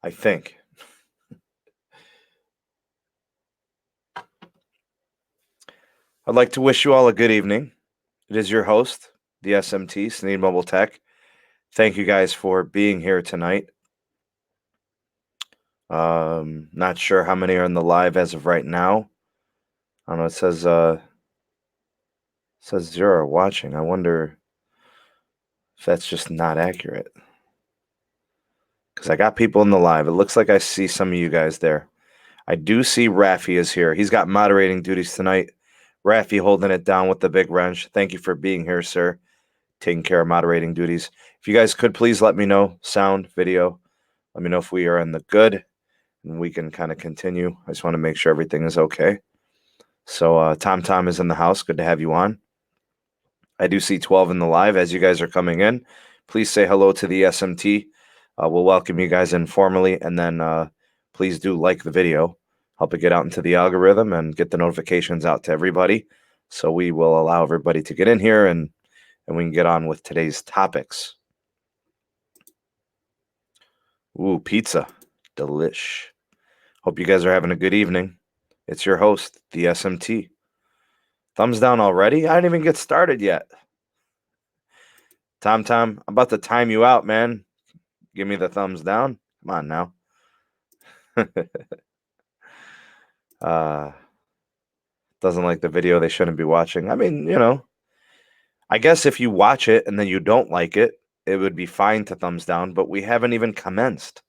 I think. I'd like to wish you all a good evening. It is your host, the SMT, Sneed Mobile Tech. Thank you guys for being here tonight. Not sure how many are in the live as of right now. I don't know. It says 0 are watching. I wonder if that's just not accurate. Because I got people in the live. It looks like I see some of you guys there. I do see Rafi is here. He's got moderating duties tonight. Rafi holding it down with the big wrench. Thank you for being here, sir. Taking care of moderating duties. If you guys could please let me know, sound, video. Let me know if we are in the good and we can kind of continue. I just want to make sure everything is okay. So Tom is in the house. Good to have you on. I do see 12 in the live. As you guys are coming in, please say hello to the SMT. We'll welcome you guys informally, and then please do like the video. Help it get out into the algorithm and get the notifications out to everybody. So we will allow everybody to get in here and we can get on with today's topics. Ooh, pizza. Delish. Hope you guys are having a good evening. It's your host, the SMT. Thumbs down already? I didn't even get started yet. Tom, I'm about to time you out, man. Give me the thumbs down. Come on now. Doesn't like the video, they shouldn't be watching. I mean, I guess if you watch it and then you don't like it, it would be fine to thumbs down, but we haven't even commenced.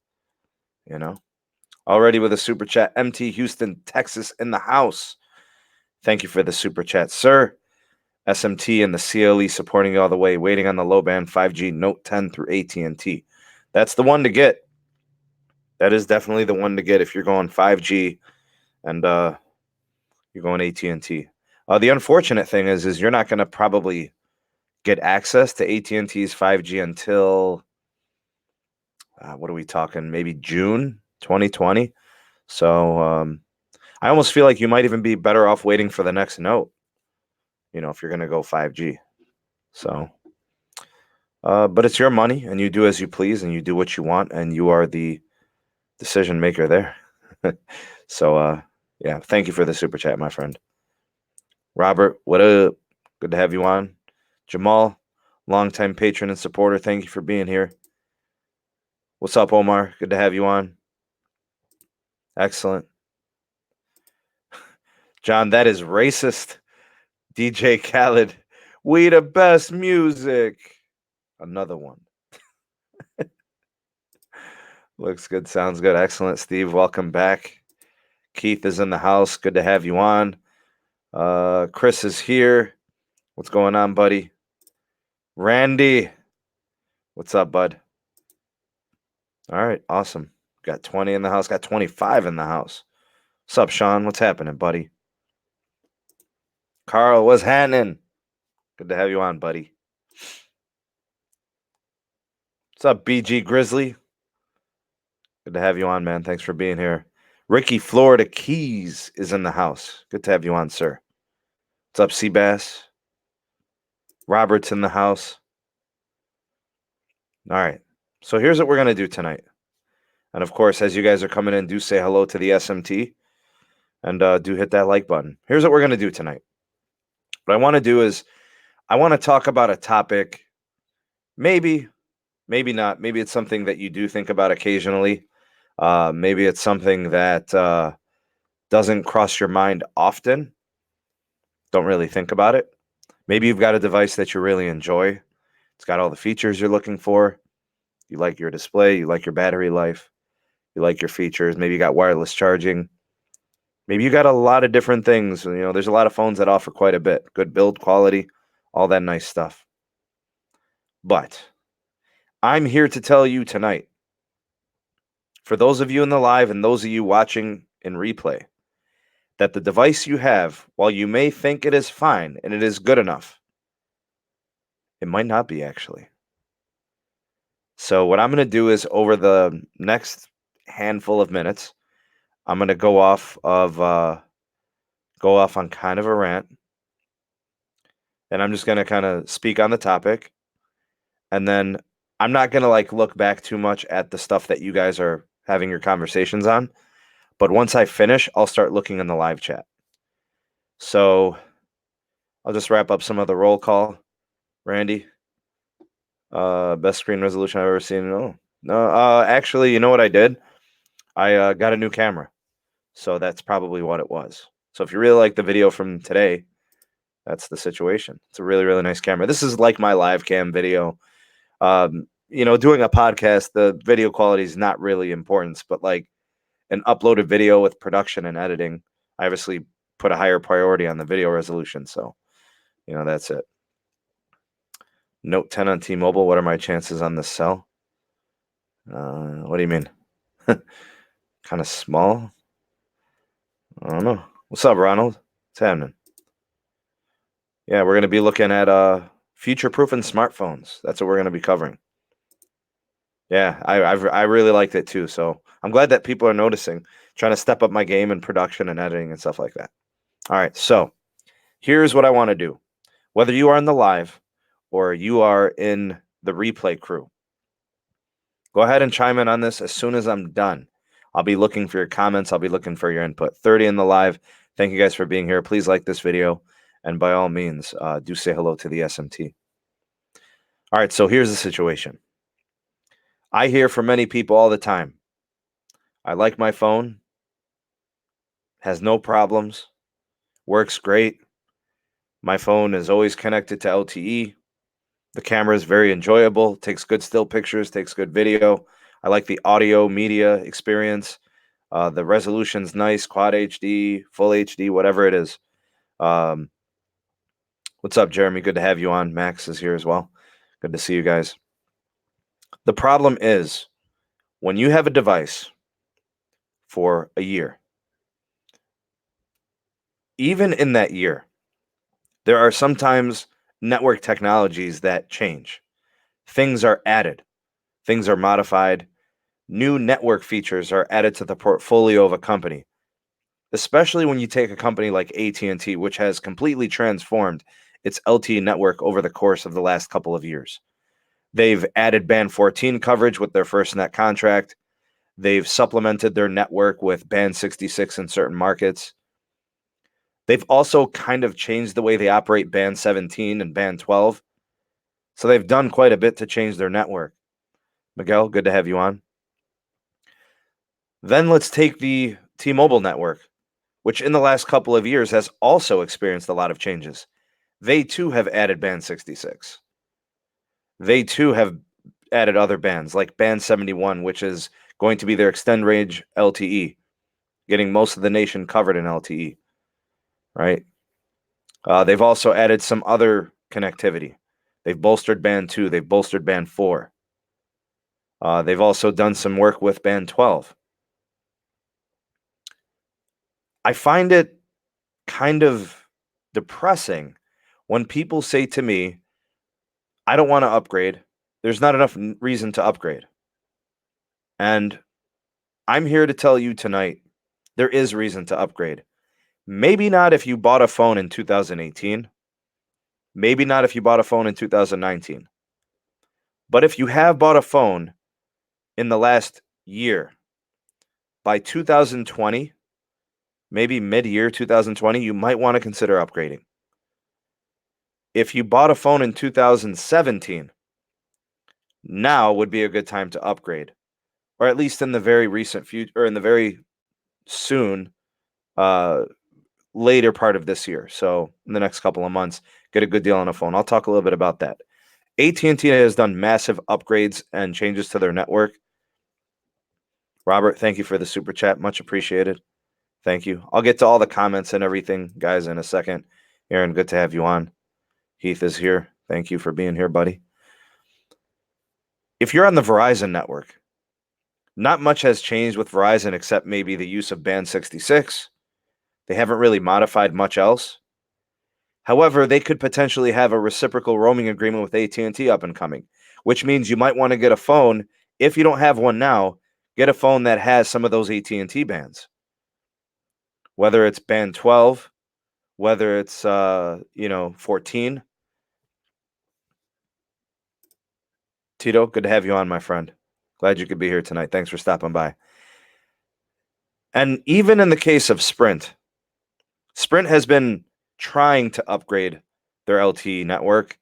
Already with a super chat. MT Houston, Texas in the house. Thank you for the super chat, sir. SMT and the CLE supporting you all the way, waiting on the low band 5G Note 10 through AT&T. That's the one to get. That is definitely the one to get if you're going 5G and you're going AT&T. The unfortunate thing is you're not going to probably get access to AT&T's 5G until, what are we talking, maybe June 2020. So I almost feel like you might even be better off waiting for the next Note, if you're going to go 5G. So, but it's your money, and you do as you please, and you do what you want, and you are the decision maker there. So, yeah, thank you for the super chat, my friend. Robert, what up? Good to have you on. Jamaal, longtime patron and supporter, thank you for being here. What's up, Omar? Good to have you on. Excellent. John, that is racist. DJ Khaled, we the best music. Another one. Looks good, sounds good. Excellent, Steve. Welcome back. Keith is in the house. Good to have you on. Chris is here. What's going on, buddy? Randy, what's up, bud? All right, awesome. Got 20 in the house. Got 25 in the house. What's up, Sean? What's happening, buddy? Carl, what's happening? Good to have you on, buddy. What's up, BG Grizzly? Good to have you on, man. Thanks for being here. Ricky Florida Keys is in the house. Good to have you on, sir. What's up, Seabass? Robert's in the house. All right. So here's what we're going to do tonight. And of course, as you guys are coming in, do say hello to the SMT and do hit that like button. Here's what we're going to do tonight. What I want to do is I want to talk about a topic, maybe not. Maybe it's something that you do think about occasionally. Maybe it's something that doesn't cross your mind often. Don't really think about it. Maybe you've got a device that you really enjoy. It's got all the features you're looking for. You like your display. You like your battery life. You like your features. Maybe you got wireless charging. Maybe you got a lot of different things. There's a lot of phones that offer quite a bit. Good build quality, all that nice stuff. But I'm here to tell you tonight, for those of you in the live and those of you watching in replay, that the device you have, while you may think it is fine and it is good enough, it might not be actually. So what I'm going to do is over the next handful of minutes, I'm going to go off on kind of a rant, and I'm just going to kind of speak on the topic, and then I'm not going to look back too much at the stuff that you guys are having your conversations on. But once I finish, I'll start looking in the live chat. So I'll just wrap up some of the roll call. Randy, best screen resolution I've ever seen. No, actually, you know what I did? I got a new camera. So that's probably what it was. So if you really like the video from today, that's the situation. It's a really, really nice camera. This is like my live cam video. Doing a podcast, the video quality is not really important, but like an uploaded video with production and editing, I obviously put a higher priority on the video resolution. So, that's it. Note 10 on T-Mobile. What are my chances on this cell? What do you mean? Kind of small? I don't know. What's up, Ronald? What's happening? Yeah, we're going to be looking at future-proofing smartphones. That's what we're going to be covering. Yeah, I really liked it too. So I'm glad that people are noticing, trying to step up my game in production and editing and stuff like that. All right, so here's what I want to do. Whether you are in the live or you are in the replay crew, go ahead and chime in on this as soon as I'm done. I'll be looking for your comments. I'll be looking for your input. 30 in the live. Thank you guys for being here. Please like this video. And by all means, do say hello to the SMT. All right, so here's the situation. I hear from many people all the time. I like my phone. Has no problems. Works great. My phone is always connected to LTE. The camera is very enjoyable. Takes good still pictures. Takes good video. I like the audio media experience. The resolution's nice. Quad HD, Full HD, whatever it is. What's up, Jeremy? Good to have you on. Max is here as well. Good to see you guys. The problem is when you have a device for a year, even in that year, there are sometimes network technologies that change. Things are added. Things are modified. New network features are added to the portfolio of a company, especially when you take a company like AT&T, which has completely transformed its LTE network over the course of the last couple of years. They've added Band 14 coverage with their FirstNet contract. They've supplemented their network with Band 66 in certain markets. They've also kind of changed the way they operate Band 17 and Band 12. So they've done quite a bit to change their network. Miguel, good to have you on. Then let's take the T-Mobile network, which in the last couple of years has also experienced a lot of changes. They too have added Band 66. They too have added other bands like Band 71, which is going to be their extend range LTE, getting most of the nation covered in LTE, right? They've also added some other connectivity. They've bolstered Band 2. They've bolstered Band 4. They've also done some work with Band 12. I find it kind of depressing when people say to me, I don't want to upgrade. There's not enough reason to upgrade. And I'm here to tell you tonight, there is reason to upgrade. Maybe not if you bought a phone in 2018. Maybe not if you bought a phone in 2019. But if you have bought a phone in the last year, by 2020, maybe mid-year 2020, you might want to consider upgrading. If you bought a phone in 2017, now would be a good time to upgrade, or at least in the very recent future, or in the very soon, later part of this year. So in the next couple of months, get a good deal on a phone. I'll talk a little bit about that. AT&T has done massive upgrades and changes to their network. Robert, thank you for the super chat. Much appreciated. Thank you. I'll get to all the comments and everything, guys, in a second. Aaron, good to have you on. Heath is here. Thank you for being here, buddy. If you're on the Verizon network, not much has changed with Verizon except maybe the use of Band 66. They haven't really modified much else. However, they could potentially have a reciprocal roaming agreement with AT&T up and coming, which means you might want to get a phone. If you don't have one now, get a phone that has some of those AT&T bands. Whether it's Band 12, whether it's 14. Tito, good to have you on, my friend. Glad you could be here tonight. Thanks for stopping by. And even in the case of Sprint has been trying to upgrade their LTE network,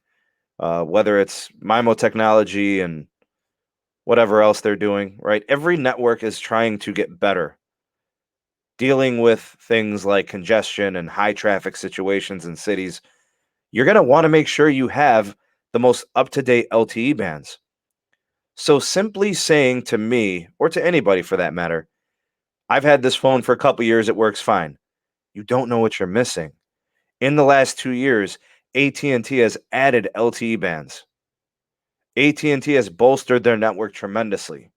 whether it's MIMO technology and whatever else they're doing, right? Every network is trying to get better, dealing with things like congestion and high traffic situations in cities. You're going to want to make sure you have the most up-to-date LTE bands. So simply saying to me, or to anybody for that matter, I've had this phone for a couple years, it works fine. You don't know what you're missing. In the last 2 years, AT&T has added LTE bands. AT&T has bolstered their network tremendously,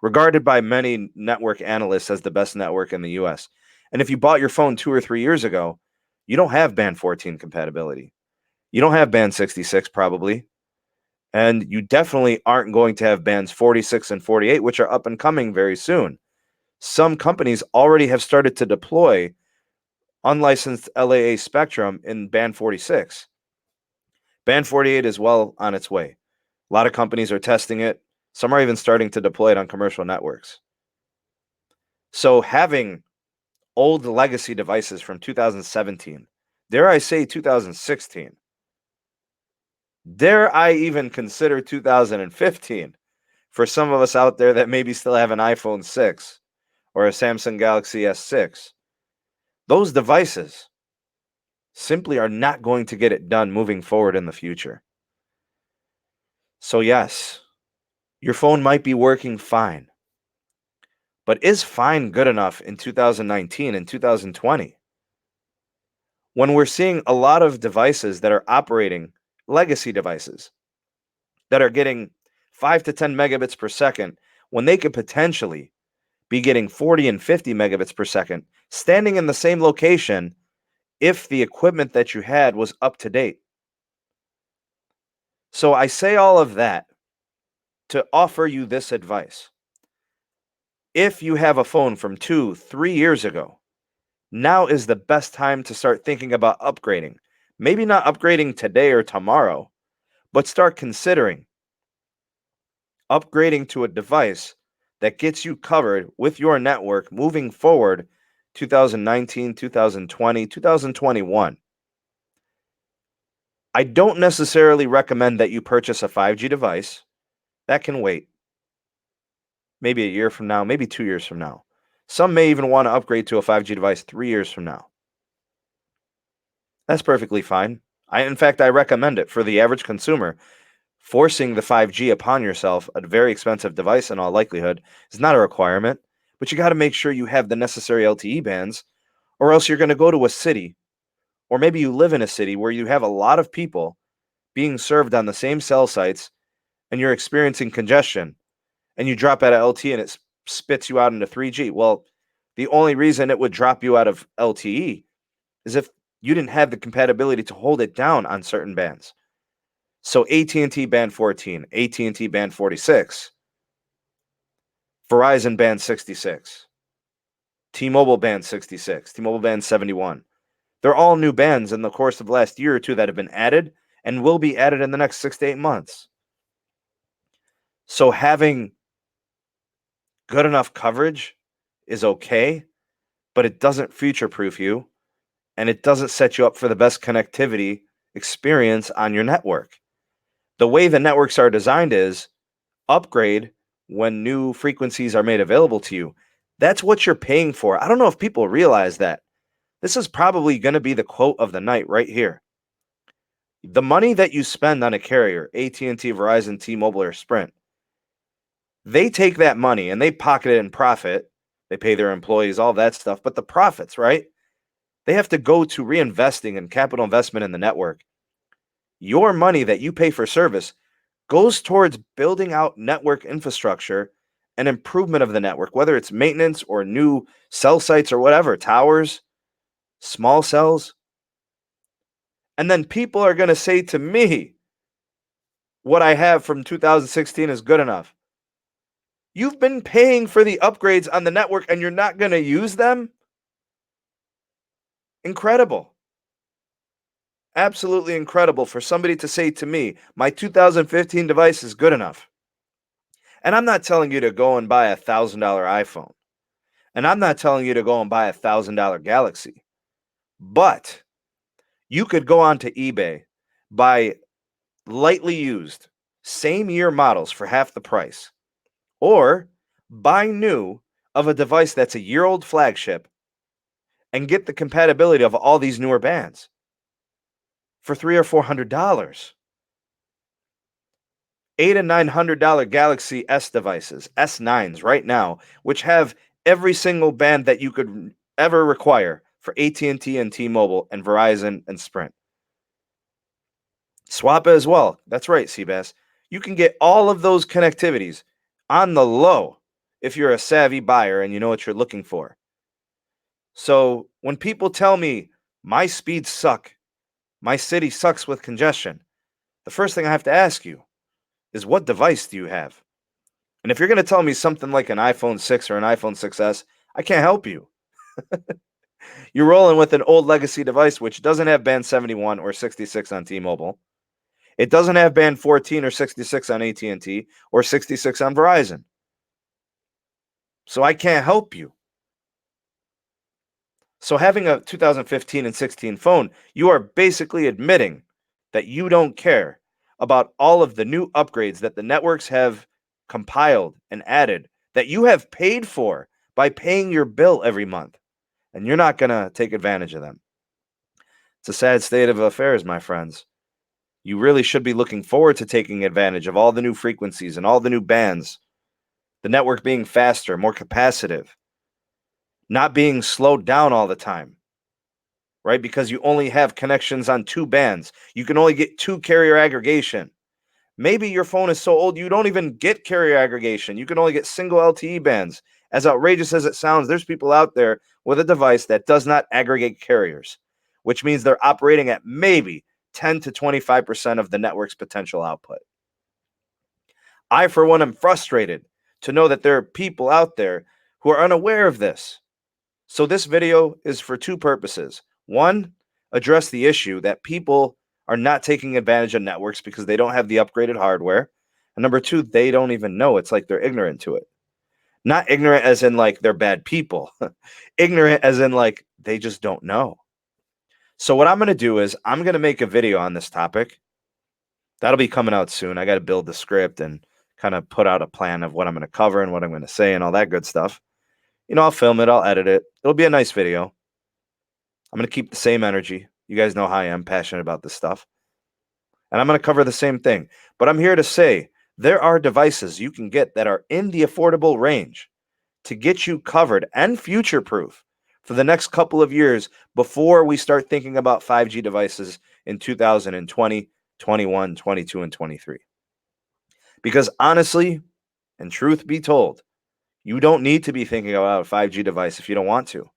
regarded by many network analysts as the best network in the US. And if you bought your phone 2 or 3 years ago, you don't have band 14 compatibility. You don't have band 66 probably. And you definitely aren't going to have bands 46 and 48, which are up and coming very soon. Some companies already have started to deploy unlicensed LAA spectrum in band 46. Band 48 is well on its way. A lot of companies are testing it. Some are even starting to deploy it on commercial networks. So having old legacy devices from 2017, dare I say 2016, dare I even consider 2015 for some of us out there that maybe still have an iPhone 6 or a Samsung Galaxy S6, those devices simply are not going to get it done moving forward in the future. So yes, your phone might be working fine, but is fine good enough in 2019 and 2020? When we're seeing a lot of devices that are operating, legacy devices, that are getting 5 to 10 megabits per second, when they could potentially be getting 40 and 50 megabits per second, standing in the same location if the equipment that you had was up to date. So I say all of that to offer you this advice. If you have a phone from 2, 3 years ago, now is the best time to start thinking about upgrading. Maybe not upgrading today or tomorrow, but start considering upgrading to a device that gets you covered with your network moving forward 2019, 2020, 2021. I don't necessarily recommend that you purchase a 5G device. That can wait. Maybe a year from now, maybe 2 years from now. Some may even want to upgrade to a 5G device 3 years from now. That's perfectly fine. In fact, I recommend it for the average consumer. Forcing the 5G upon yourself, a very expensive device in all likelihood, is not a requirement, but you got to make sure you have the necessary LTE bands, or else you're going to go to a city, or maybe you live in a city where you have a lot of people being served on the same cell sites, and you're experiencing congestion, and you drop out of LTE and it spits you out into 3G. Well, the only reason it would drop you out of LTE is if you didn't have the compatibility to hold it down on certain bands. So AT&T band 14, AT&T band 46, Verizon band 66, T-Mobile band 66, T-Mobile band 71. They're all new bands in the course of the last year or two that have been added and will be added in the next 6 to 8 months. So having good enough coverage is okay, but it doesn't future-proof you, and it doesn't set you up for the best connectivity experience on your network. The way the networks are designed is upgrade when new frequencies are made available to you. That's what you're paying for. I don't know if people realize that. This is probably going to be the quote of the night right here. The money that you spend on a carrier, AT&T, Verizon, T-Mobile, or Sprint, they take that money and they pocket it in profit. They pay their employees, all that stuff. But the profits, right? They have to go to reinvesting and capital investment in the network. Your money that you pay for service goes towards building out network infrastructure and improvement of the network, whether it's maintenance or new cell sites or whatever, towers, small cells. And then people are going to say to me, what I have from 2016 is good enough. You've been paying for the upgrades on the network and you're not going to use them? Incredible. Absolutely incredible for somebody to say to me, my 2015 device is good enough. And I'm not telling you to go and buy $1,000 iPhone. And I'm not telling you to go and buy $1,000 Galaxy. But you could go onto eBay, buy lightly used, same year models for half the price, or buy new of a device that's a year old flagship and get the compatibility of all these newer bands for $300 or $400. $800 and $900 Galaxy S devices, S9s right now, which have every single band that you could ever require for AT&T and T-Mobile and Verizon and Sprint. Swap as well. That's right, Seabass. You can get all of those connectivities on the low if you're a savvy buyer and you know what you're looking for. So when people tell me my speeds suck, my city sucks with congestion, the first thing I have to ask you is what device do you have? And if you're going to tell me something like an iPhone 6 or an iPhone 6S, I can't help you. You're rolling with an old legacy device which doesn't have band 71 or 66 on T-Mobile. It doesn't have band 14 or 66 on AT&T or 66 on Verizon. So I can't help you. So having a 2015 and 16 phone, you are basically admitting that you don't care about all of the new upgrades that the networks have compiled and added that you have paid for by paying your bill every month, and you're not going to take advantage of them. It's a sad state of affairs, my friends. You really should be looking forward to taking advantage of all the new frequencies and all the new bands, the network being faster, more capacitive, not being slowed down all the time, right? Because you only have connections on 2 bands. You can only get 2 carrier aggregation. Maybe your phone is so old you don't even get carrier aggregation. You can only get single LTE bands. As outrageous as it sounds, there's people out there with a device that does not aggregate carriers, which means they're operating at maybe 10 to 25% of the network's potential output. I, for one, am frustrated to know that there are people out there who are unaware of this. So this video is for 2 purposes. One, address the issue that people are not taking advantage of networks because they don't have the upgraded hardware. And number 2, they don't even know. It's like they're ignorant to it. Not ignorant as in like they're bad people. Ignorant as in like they just don't know. So what I'm going to do is I'm going to make a video on this topic. That'll be coming out soon. I got to build the script and kind of put out a plan of what I'm going to cover and what I'm going to say and all that good stuff. I'll film it. I'll edit it. It'll be a nice video. I'm going to keep the same energy. You guys know how I am, passionate about this stuff. And I'm going to cover the same thing. But I'm here to say there are devices you can get that are in the affordable range to get you covered and future-proof for the next couple of years before we start thinking about 5G devices in 2020, 21, 22, and 23. Because honestly, and truth be told, you don't need to be thinking about a 5G device if you don't want to.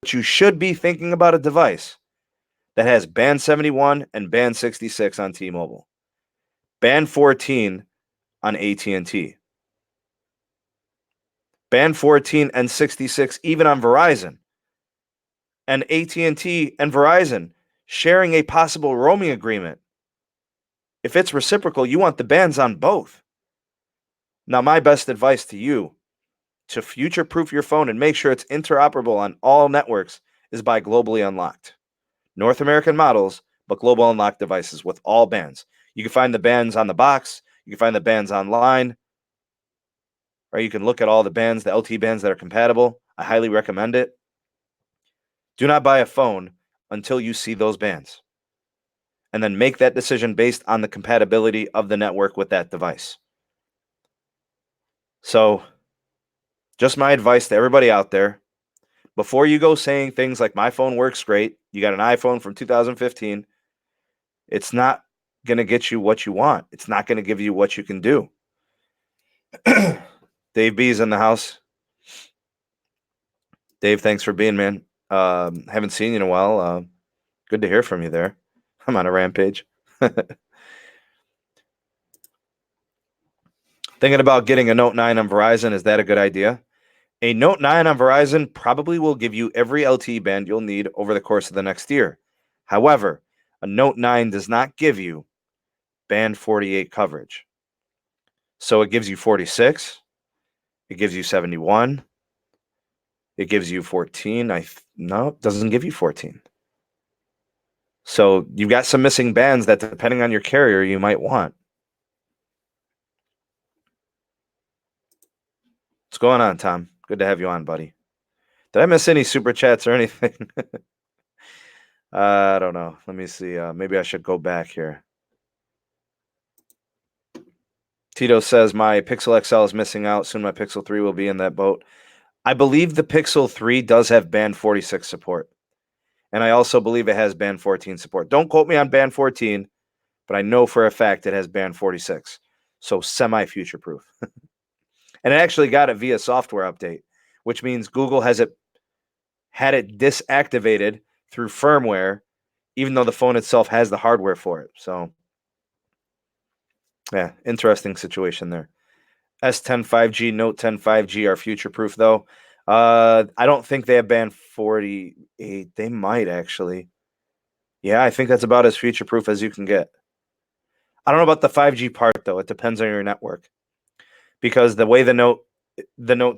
But you should be thinking about a device that has band 71 and band 66 on T-Mobile, band 14 on AT&T, band 14 and 66 even on Verizon, and AT&T and Verizon sharing a possible roaming agreement. If it's reciprocal, you want the bands on both. Now, my best advice to you to future-proof your phone and make sure it's interoperable on all networks is buy globally unlocked. North American models, but global unlocked devices with all bands. You can find the bands on the box. You can find the bands online. Or you can look at all the bands, the LTE bands that are compatible. I highly recommend it. Do not buy a phone until you see those bands. And then make that decision based on the compatibility of the network with that device. So, just my advice to everybody out there. Before you go saying things like my phone works great, you got an iPhone from 2015, it's not going to get you what you want. It's not going to give you what you can do. Dave B's in the house. Dave, thanks for being, man. Haven't seen you in a while. Good to hear from you there. I'm on a rampage. Thinking about getting a Note 9 on Verizon. Is that a good idea? A Note 9 on Verizon probably will give you every LTE band you'll need over the course of the next year. However, a Note 9 does not give you band 48 coverage. So it gives you 46. It gives you 71. It gives you 14. No, it doesn't give you 14. So you've got some missing bands that, depending on your carrier, you might want. What's going on, Tom? Good to have you on, buddy. Did I miss any super chats or anything? I don't know. Let me see. Maybe I should go back here. Tito says my Pixel XL is missing out. Soon my Pixel 3 will be in that boat. I believe the Pixel 3 does have band 46 support. And I also believe it has band 14 support. Don't quote me on band 14, but I know for a fact it has band 46. So semi-future-proof. And it actually got it via software update, which means Google had it disactivated through firmware, even though the phone itself has the hardware for it. So, yeah, interesting situation there. S10 5G, Note 10 5G are future-proof, though. I don't think they have band 48. They might, actually. Yeah, I think that's about as future-proof as you can get. I don't know about the 5G part, though. It depends on your network. Because the way the Note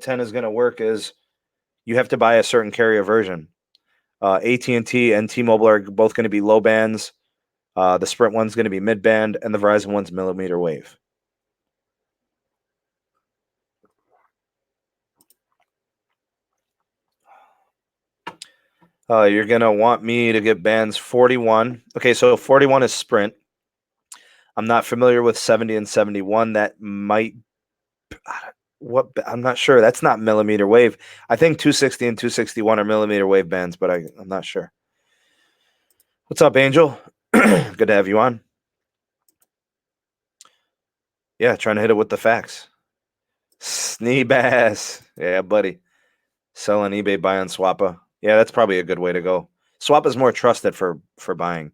10 is going to work is you have to buy a certain carrier version. AT&T and T-Mobile are both going to be low bands. The Sprint one's going to be mid-band, and the Verizon one's millimeter wave. You're going to want me to get bands 41. Okay, so 41 is Sprint. I'm not familiar with 70 and 71. That might... I'm not sure. That's not millimeter wave. I think 260 and 261 are millimeter wave bands, but I'm not sure. What's up, Angel? Good to have you on. Yeah, trying to hit it with the facts. Sneebass. Yeah, buddy. Sell on eBay, buy on Swappa. Yeah, that's probably a good way to go. Swappa's more trusted for buying.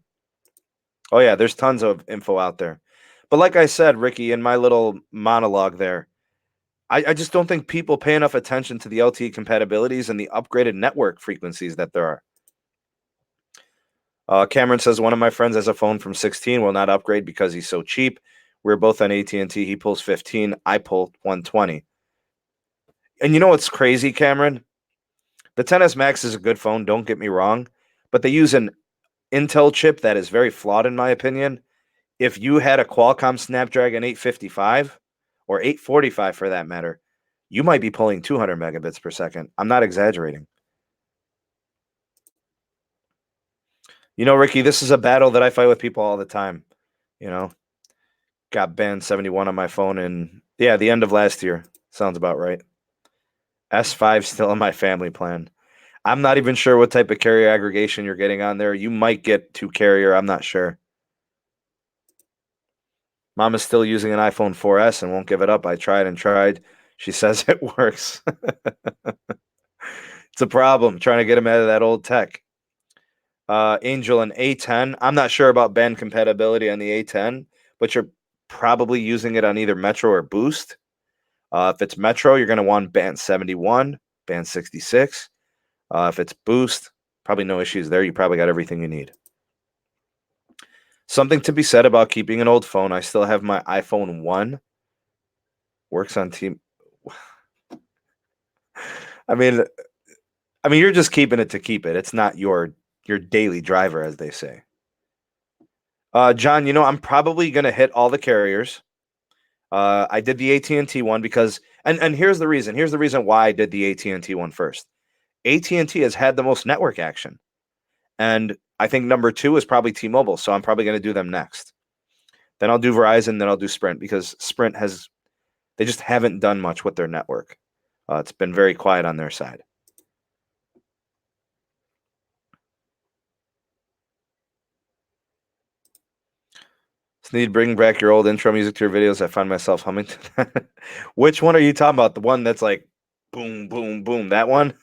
Oh, yeah, there's tons of info out there. But like I said, Ricky, in my little monologue there, I just don't think people pay enough attention to the LTE compatibilities and the upgraded network frequencies that there are. Cameron says, one of my friends has a phone from 16, will not upgrade because he's so cheap. We're both on AT&T. He pulls 15. I pull 120. And you know what's crazy, Cameron? The 10S Max is a good phone, don't get me wrong, but they use an Intel chip that is very flawed in my opinion. If you had a Qualcomm Snapdragon 855 or 845 for that matter, you might be pulling 200 megabits per second. I'm not exaggerating. You know, Ricky, this is a battle that I fight with people all the time. You know, got band 71 on my phone and yeah, the end of last year. Sounds about right. S5 still in my family plan. I'm not even sure what type of carrier aggregation you're getting on there. You might get 2-carrier. I'm not sure. Mom is still using an iPhone 4S and won't give it up. I tried and tried. She says it works. It's a problem trying to get him out of that old tech. Angel and A10. I'm not sure about band compatibility on the A10, but you're probably using it on either Metro or Boost. If it's Metro, you're going to want band 71, band 66. If it's Boost, probably no issues there. You probably got everything you need. Something to be said about keeping an old phone. I still have my iPhone 1. Works on team. I mean, you're just keeping it to keep it. It's not your daily driver, as they say. John, I'm probably going to hit all the carriers. I did the AT&T one because, and here's the reason. Here's the reason why I did the AT&T one first. AT&T has had the most network action. And I think number 2 is probably T-Mobile, so I'm probably going to do them next. Then I'll do Verizon, then I'll do Sprint, because Sprint they just haven't done much with their network. It's been very quiet on their side. Sneed, bring back your old intro music to your videos. I find myself humming to that. Which one are you talking about? The one that's like boom, boom, boom. That one?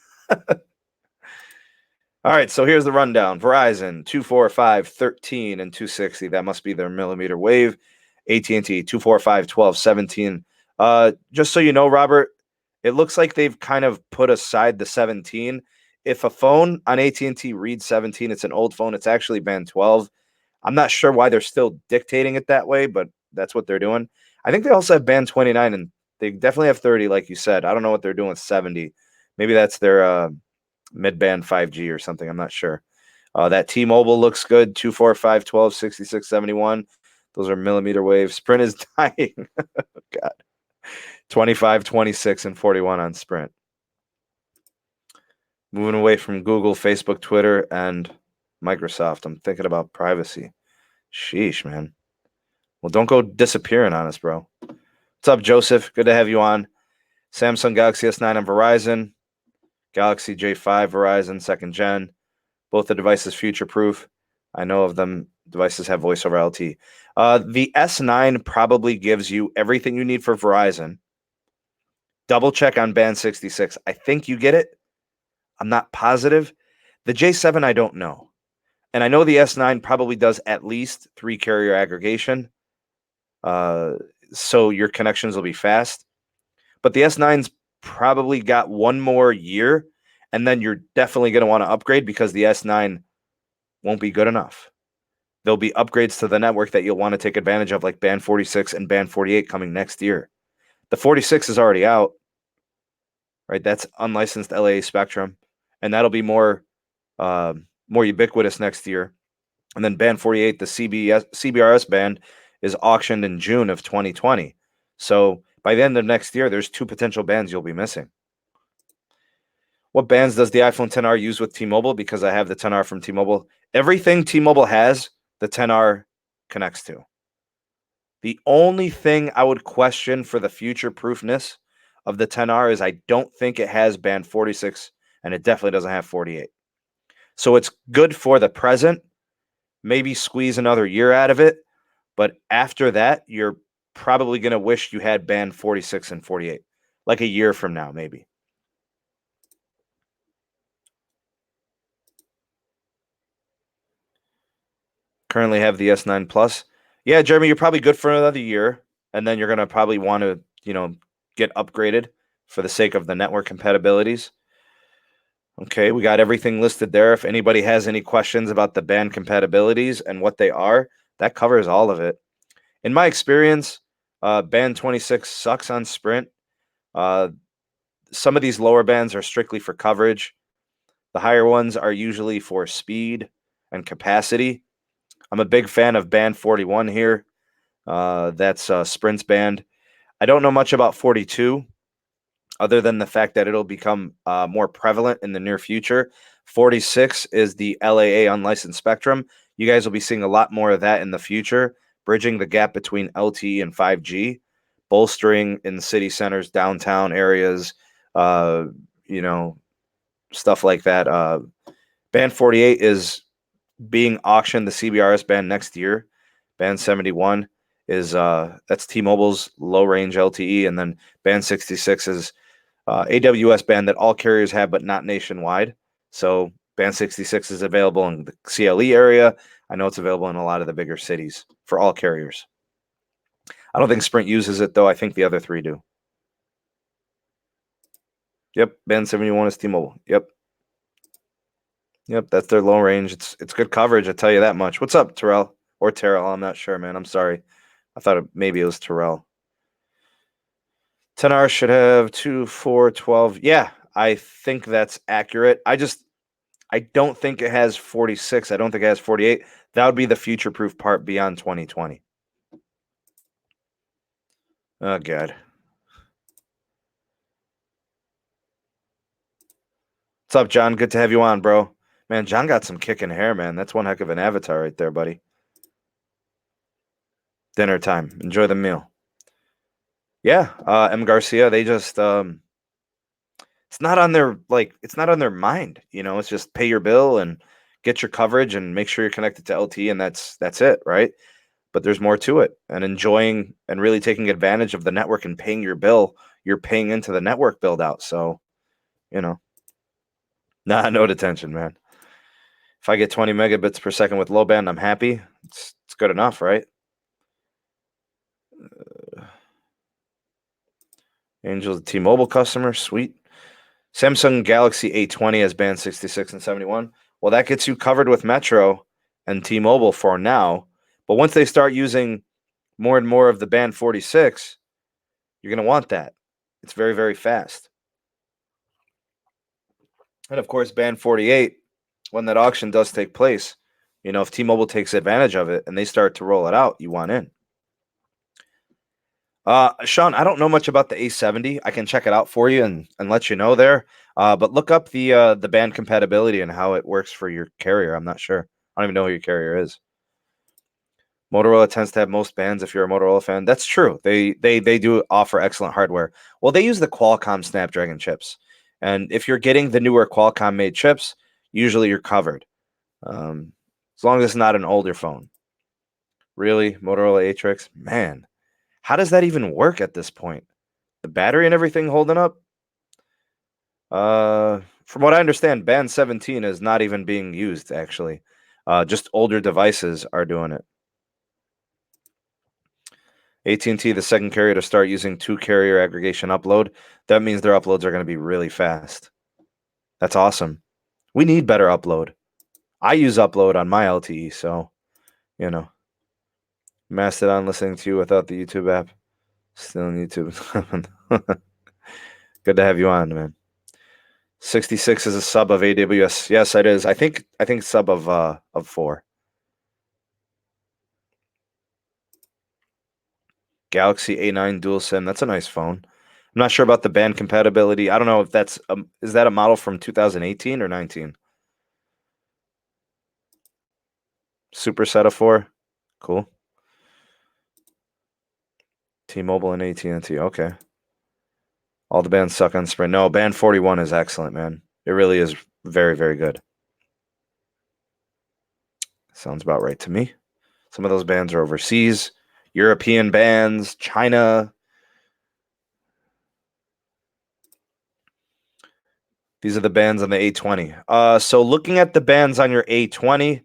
All right, so here's the rundown. Verizon, 245, 13, and 260. That must be their millimeter wave. AT&T, 245, 12, 17. Just so you know, Robert, it looks like they've kind of put aside the 17. If a phone on AT&T reads 17, it's an old phone. It's actually band 12. I'm not sure why they're still dictating it that way, but that's what they're doing. I think they also have band 29, and they definitely have 30, like you said. I don't know what they're doing with 70. Maybe that's their mid-band 5G or something. I'm not sure. That T-Mobile looks good. 245, 12, 66, 71. Those are millimeter waves. Sprint is dying. God. 25, 26, and 41 on Sprint. Moving away from Google, Facebook, Twitter, and Microsoft. I'm thinking about privacy. Sheesh, man. Well, don't go disappearing on us, bro. What's up, Joeseph? Good to have you on. Samsung Galaxy S9 on Verizon. Galaxy J5 Verizon, second gen. Both the devices future-proof. I know of them. Devices have voice over LTE. The S9 probably gives you everything you need for Verizon. Double check on band 66. I think you get it. I'm not positive. The J7, I don't know. And I know the S9 probably does at least 3 carrier aggregation. So your connections will be fast. But the S9's probably got one more year, and then you're definitely going to want to upgrade because the S9 won't be good enough. There'll be upgrades to the network that you'll want to take advantage of, like band 46 and band 48 coming next year. The 46 is already out, right? That's unlicensed LAA spectrum, and that'll be more ubiquitous next year. And then band 48, the CBRS band, is auctioned in June of 2020. So by the end of next year, there's 2 potential bands you'll be missing. What bands does the iPhone XR use with T-Mobile? Because I have the XR from T-Mobile. Everything T-Mobile has, the XR connects to. The only thing I would question for the future-proofness of the XR is I don't think it has band 46, and it definitely doesn't have 48. So it's good for the present. Maybe squeeze another year out of it. But after that, you're probably going to wish you had band 46 and 48. Like a year from now, maybe. Currently have the S9 Plus. Yeah, Jeremy, you're probably good for another year. And then you're going to probably want to, get upgraded for the sake of the network compatibilities. Okay, we got everything listed there. If anybody has any questions about the band compatibilities and what they are, that covers all of it. In my experience, band 26 sucks on Sprint. Some of these lower bands are strictly for coverage. The higher ones are usually for speed and capacity. I'm a big fan of band 41 here. That's Sprint's band. I don't know much about 42 other than the fact that it'll become more prevalent in the near future. 46 is the LAA unlicensed spectrum. You guys will be seeing a lot more of that in the future, bridging the gap between LTE and 5G, bolstering in city centers, downtown areas, stuff like that. Band 48 is being auctioned, the CBRS band, next year. Band 71 is that's T-Mobile's low-range LTE, and then band 66 is AWS band that all carriers have, but not nationwide. So band 66 is available in the CLE area. I know it's available in a lot of the bigger cities for all carriers. I don't think Sprint uses it, though. I think the other 3 do. Yep, band 71 is T-Mobile. Yep, that's their low range. It's good coverage, I tell you that much. What's up, Terrell? Or Terrell, I'm not sure, man. I'm sorry. I thought maybe it was Terrell. 10R should have 2, 4, 12. Yeah, I think that's accurate. I don't think it has 46. I don't think it has 48. That would be the future-proof part beyond 2020. Oh, God. What's up, John? Good to have you on, bro. Man, John got some kicking hair, man. That's one heck of an avatar right there, buddy. Dinner time. Enjoy the meal. Yeah, M. Garcia, they just it's not on their mind, it's just pay your bill and get your coverage and make sure you're connected to LTE, and that's it, right? But there's more to it, and enjoying and really taking advantage of the network and paying your bill, you're paying into the network build out. So, no detention, man. If I get 20 megabits per second with low band, I'm happy. It's good enough, right? Angel's a T-Mobile customer. Sweet. Samsung Galaxy A20 has band 66 and 71. Well, that gets you covered with Metro and T-Mobile for now. But once they start using more and more of the band 46, you're going to want that. It's very, very fast. And of course, band 48, when that auction does take place, if T-Mobile takes advantage of it and they start to roll it out, you want in. Sean, I don't know much about the A70. I can check it out for you and let you know there. But look up the band compatibility and how it works for your carrier. I'm not sure. I don't even know who your carrier is. Motorola tends to have most bands if you're a Motorola fan. That's true. They do offer excellent hardware. Well, they use the Qualcomm Snapdragon chips. And if you're getting the newer Qualcomm made chips, usually you're covered. As long as it's not an older phone. Really? Motorola Atrix? Man, how does that even work at this point? The battery and everything holding up? From what I understand, band 17 is not even being used, actually. Just older devices are doing it. AT&T, the second carrier to start using 2-carrier aggregation upload. That means their uploads are going to be really fast. That's awesome. We need better upload. I use upload on my LTE, so, Mastodon listening to you without the YouTube app. Still on YouTube. Good to have you on, man. 66 is a sub of AWS. Yes, it is. I think sub of 4. Galaxy A9 dual SIM. That's a nice phone. I'm not sure about the band compatibility. I don't know if that's is that a model from 2018 or 19? Super set of 4. Cool. T-Mobile and AT&T. Okay. All the bands suck on Sprint. No, band 41 is excellent, man. It really is very, very good. Sounds about right to me. Some of those bands are overseas. European bands, China. These are the bands on the A20. So looking at the bands on your A20,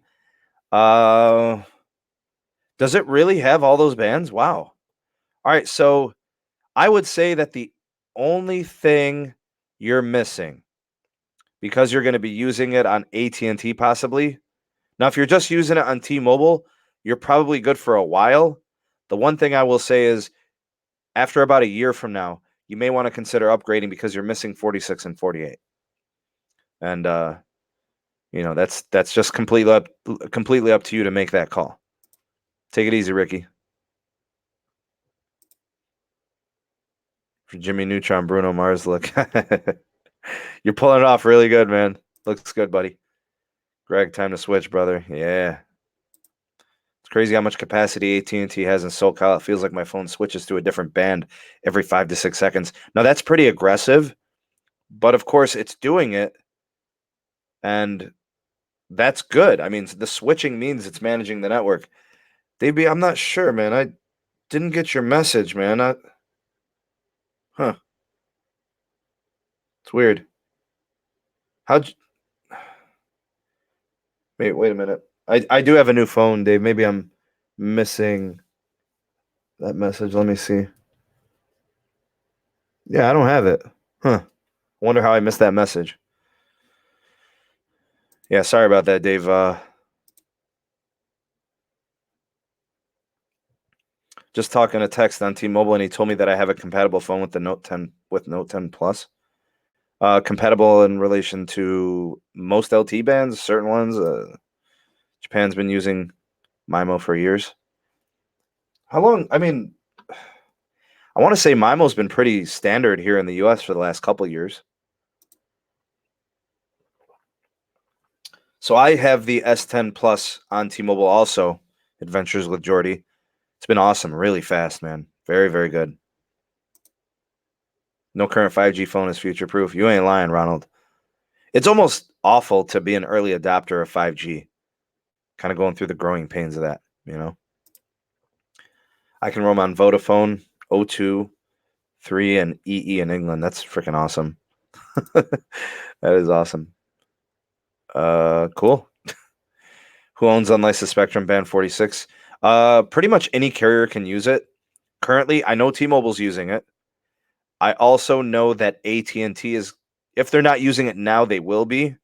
does it really have all those bands? Wow. All right, so I would say that the only thing you're missing, because you're going to be using it on AT&T possibly. Now, if you're just using it on T-Mobile, you're probably good for a while. The one thing I will say is after about a year from now, you may want to consider upgrading because you're missing 46 and 48. And that's just completely up to you to make that call. Take it easy, Ricky. For Jimmy Neutron, Bruno Mars, look. You're pulling it off really good, man. Looks good, buddy. Greg, time to switch, brother. Yeah. It's crazy how much capacity AT&T has in SoCal. It feels like my phone switches to a different band every 5 to 6 seconds. Now, that's pretty aggressive, but of course, it's doing it, and that's good. I mean, the switching means it's managing the network. DB, I'm not sure, man. I didn't get your message, man. Huh. It's weird. How'd you... Wait a minute. I do have a new phone, Dave. Maybe I'm missing that message. Let me see. Yeah, I don't have it. Huh. I wonder how I missed that message. Yeah, sorry about that, Dave. Just talking to text on T-Mobile, and he told me that I have a compatible phone with the Note 10 Note 10 Plus. Compatible in relation to most LTE bands, certain ones. Japan's been using MIMO for years. How long? I mean, I want to say MIMO's been pretty standard here in the U.S. for the last couple of years. So I have the S10 Plus on T-Mobile also, Adventures with Jordy. It's been awesome, really fast, man. Very, very good. No current 5G phone is future-proof. You ain't lying, Ronald. It's almost awful to be an early adopter of 5G. Kind of going through the growing pains of that, I can roam on Vodafone, O2, 3, and EE in England. That's freaking awesome. That is awesome. Cool. Who owns unlicensed Spectrum Band 46? Pretty much any carrier can use it. Currently, I know T-Mobile's using it. I also know that AT&T is, if they're not using it now, they will be.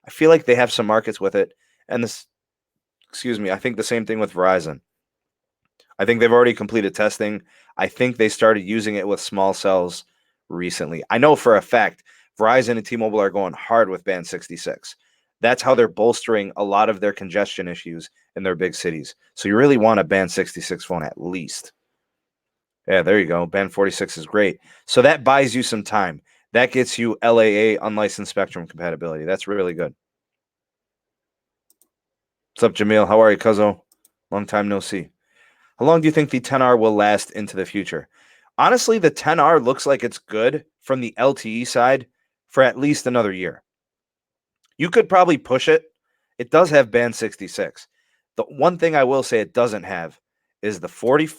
I feel like they have some markets with it. And I think the same thing with Verizon. I think they've already completed testing. I think they started using it with small cells recently. I know for a fact Verizon and T-Mobile are going hard with Band 66. That's how they're bolstering a lot of their congestion issues in their big cities. So you really want a Band 66 phone at least. Yeah, there you go. Band 46 is great. So that buys you some time. That gets you LAA unlicensed spectrum compatibility. That's really good. What's up, Jamil? How are you, cuzzo? Long time no see. How long do you think the 10R will last into the future? Honestly, the 10R looks like it's good from the LTE side for at least another year. You could probably push it. It does have band 66. The one thing I will say it doesn't have is the 40,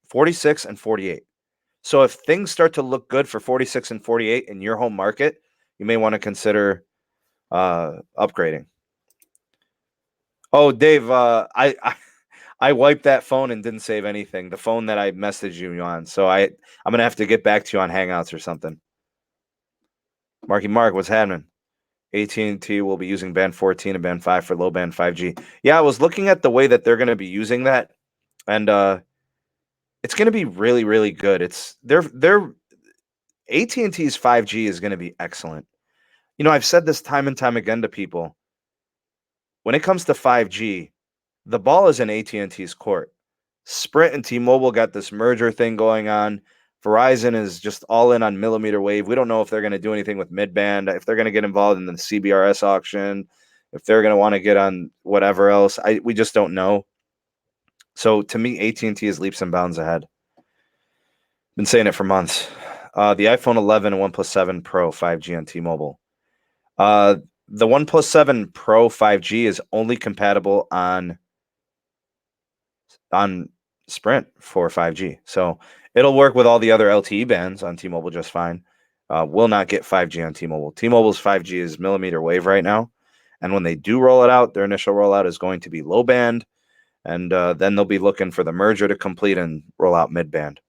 46, and 48. So if things start to look good for 46 and 48 in your home market, you may want to consider upgrading. Oh, Dave, I wiped that phone and didn't save anything. The phone that I messaged you on. So I'm gonna have to get back to you on Hangouts or something. Marky Mark, what's happening? AT&T will be using band 14 and band 5 for low band 5G. Yeah, I was looking at the way that they're going to be using that, and it's going to be really, really good. It's their AT&T's 5G is going to be excellent. You know, I've said this time and time again to people. When it comes to 5G, the ball is in AT&T's court. Sprint and T-Mobile got this merger thing going on. Verizon is just all in on millimeter wave. We don't know if they're going to do anything with mid-band, if they're going to get involved in the CBRS auction, if they're going to want to get on whatever else. We just don't know. So to me, AT&T is leaps and bounds ahead. Been saying it for months. The iPhone 11 and OnePlus 7 Pro 5G on T-Mobile. The OnePlus 7 Pro 5G is only compatible on Sprint for 5G. So it'll work with all the other LTE bands on T-Mobile just fine. Will not get 5G on T-Mobile. T-Mobile's 5G is millimeter wave right now. And when they do roll it out, their initial rollout is going to be low band. And then they'll be looking for the merger to complete and roll out mid band.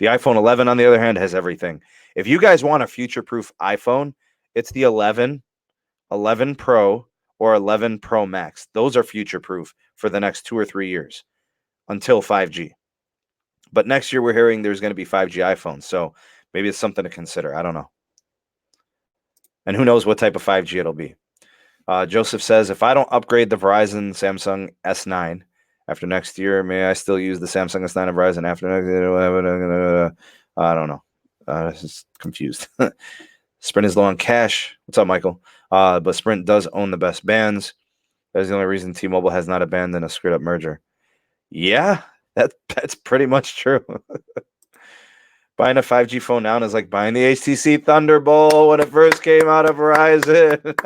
The iPhone 11, on the other hand, has everything. If you guys want a future-proof iPhone, it's the 11, 11 Pro, or 11 Pro Max. Those are future-proof for the next 2 or 3 years until 5G. But next year, we're hearing there's going to be 5G iPhones. So maybe it's something to consider. I don't know. And who knows what type of 5G it'll be. Joeseph says, if I don't upgrade the Verizon Samsung S9 after next year, may I still use the Samsung S9 of Verizon after next year? I don't know. Just confused. Sprint is low on cash. What's up, Michael? But Sprint does own the best bands. That's the only reason T-Mobile has not abandoned a screwed up merger. Yeah, that's pretty much true. Buying a 5G phone now is like buying the HTC Thunderbolt when it first came out of Verizon.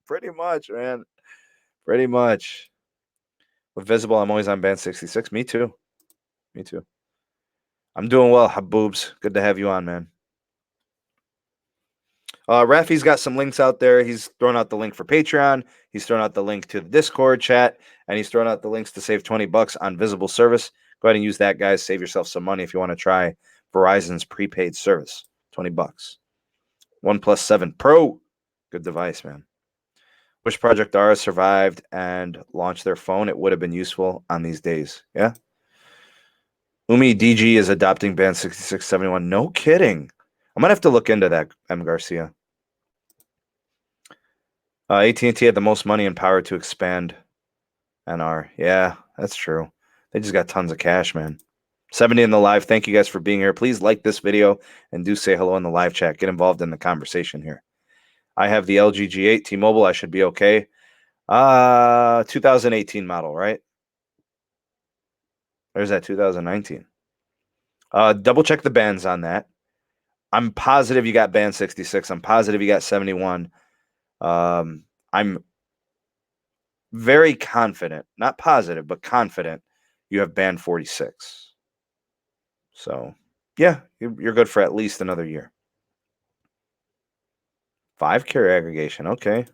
Pretty much, man. Pretty much. With Visible, I'm always on band 66. Me too. Me too. I'm doing well, Haboobs. Good to have you on, man. Rafi's got some links out there. He's thrown out the link for Patreon. He's thrown out the link to the Discord chat, and he's thrown out the links to save $20 on Visible service. Go ahead and use that, guys. Save yourself some money if you want to try Verizon's prepaid service. $20. OnePlus 7 Pro. Good device, man. Wish Project R survived and launched their phone. It would have been useful on these days. Yeah. Umi DG is adopting band 6671. No kidding. I'm going to have to look into that, M. Garcia. AT&T had the most money and power to expand NR. Yeah, that's true. They just got tons of cash, man. 70 in the live. Thank you guys for being here. Please like this video and do say hello in the live chat. Get involved in the conversation here. I have the LG G8 T-Mobile. I should be okay. 2018 model, right? There's that 2019. Double check the bands on that. I'm positive you got band 66. I'm positive you got 71. I'm very confident, not positive, but confident you have band 46. So, yeah, you're good for at least another year. 5 carrier aggregation. Okay.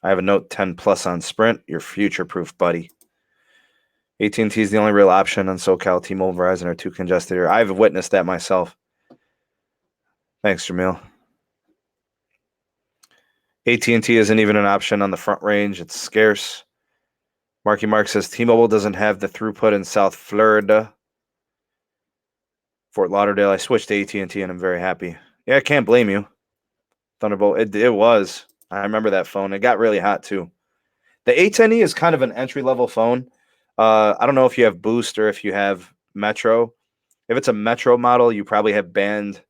I have a Note 10 Plus on Sprint. You're future-proof, buddy. AT&T is the only real option on SoCal. T-Mobile, Verizon are too congested here. I've witnessed that myself. Thanks, Jamil. AT&T isn't even an option on the front range. It's scarce. Marky Mark says T-Mobile doesn't have the throughput in South Florida. Fort Lauderdale, I switched to AT&T and I'm very happy. Yeah, I can't blame you. Thunderbolt, it was. I remember that phone. It got really hot too. The A10e is kind of an entry-level phone. I don't know if you have Boost or if you have Metro. If it's a Metro model, you probably have band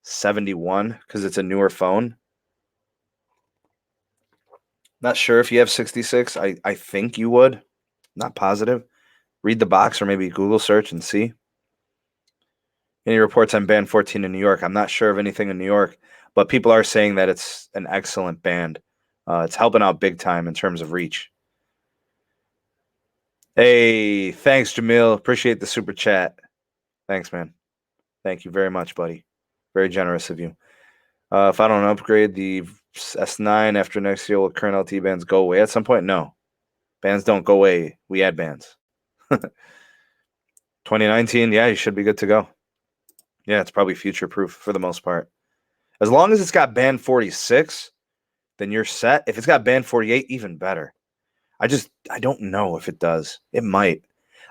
71 because it's a newer phone. Not sure if you have 66. I think you would. Not positive. Read the box or maybe Google search and see. Any reports on band 14 in New York? I'm not sure of anything in New York, but people are saying that it's an excellent band. It's helping out big time in terms of reach. Hey, thanks, Jamil. Appreciate the super chat. Thanks, man. Thank you very much, buddy. Very generous of you. If I don't upgrade the S9 after next year, will current LTE bands go away at some point? No. Bands don't go away. We add bands. 2019, yeah, you should be good to go. Yeah, it's probably future-proof for the most part. As long as it's got band 46, then you're set. If it's got band 48, even better. I don't know if it does. It might.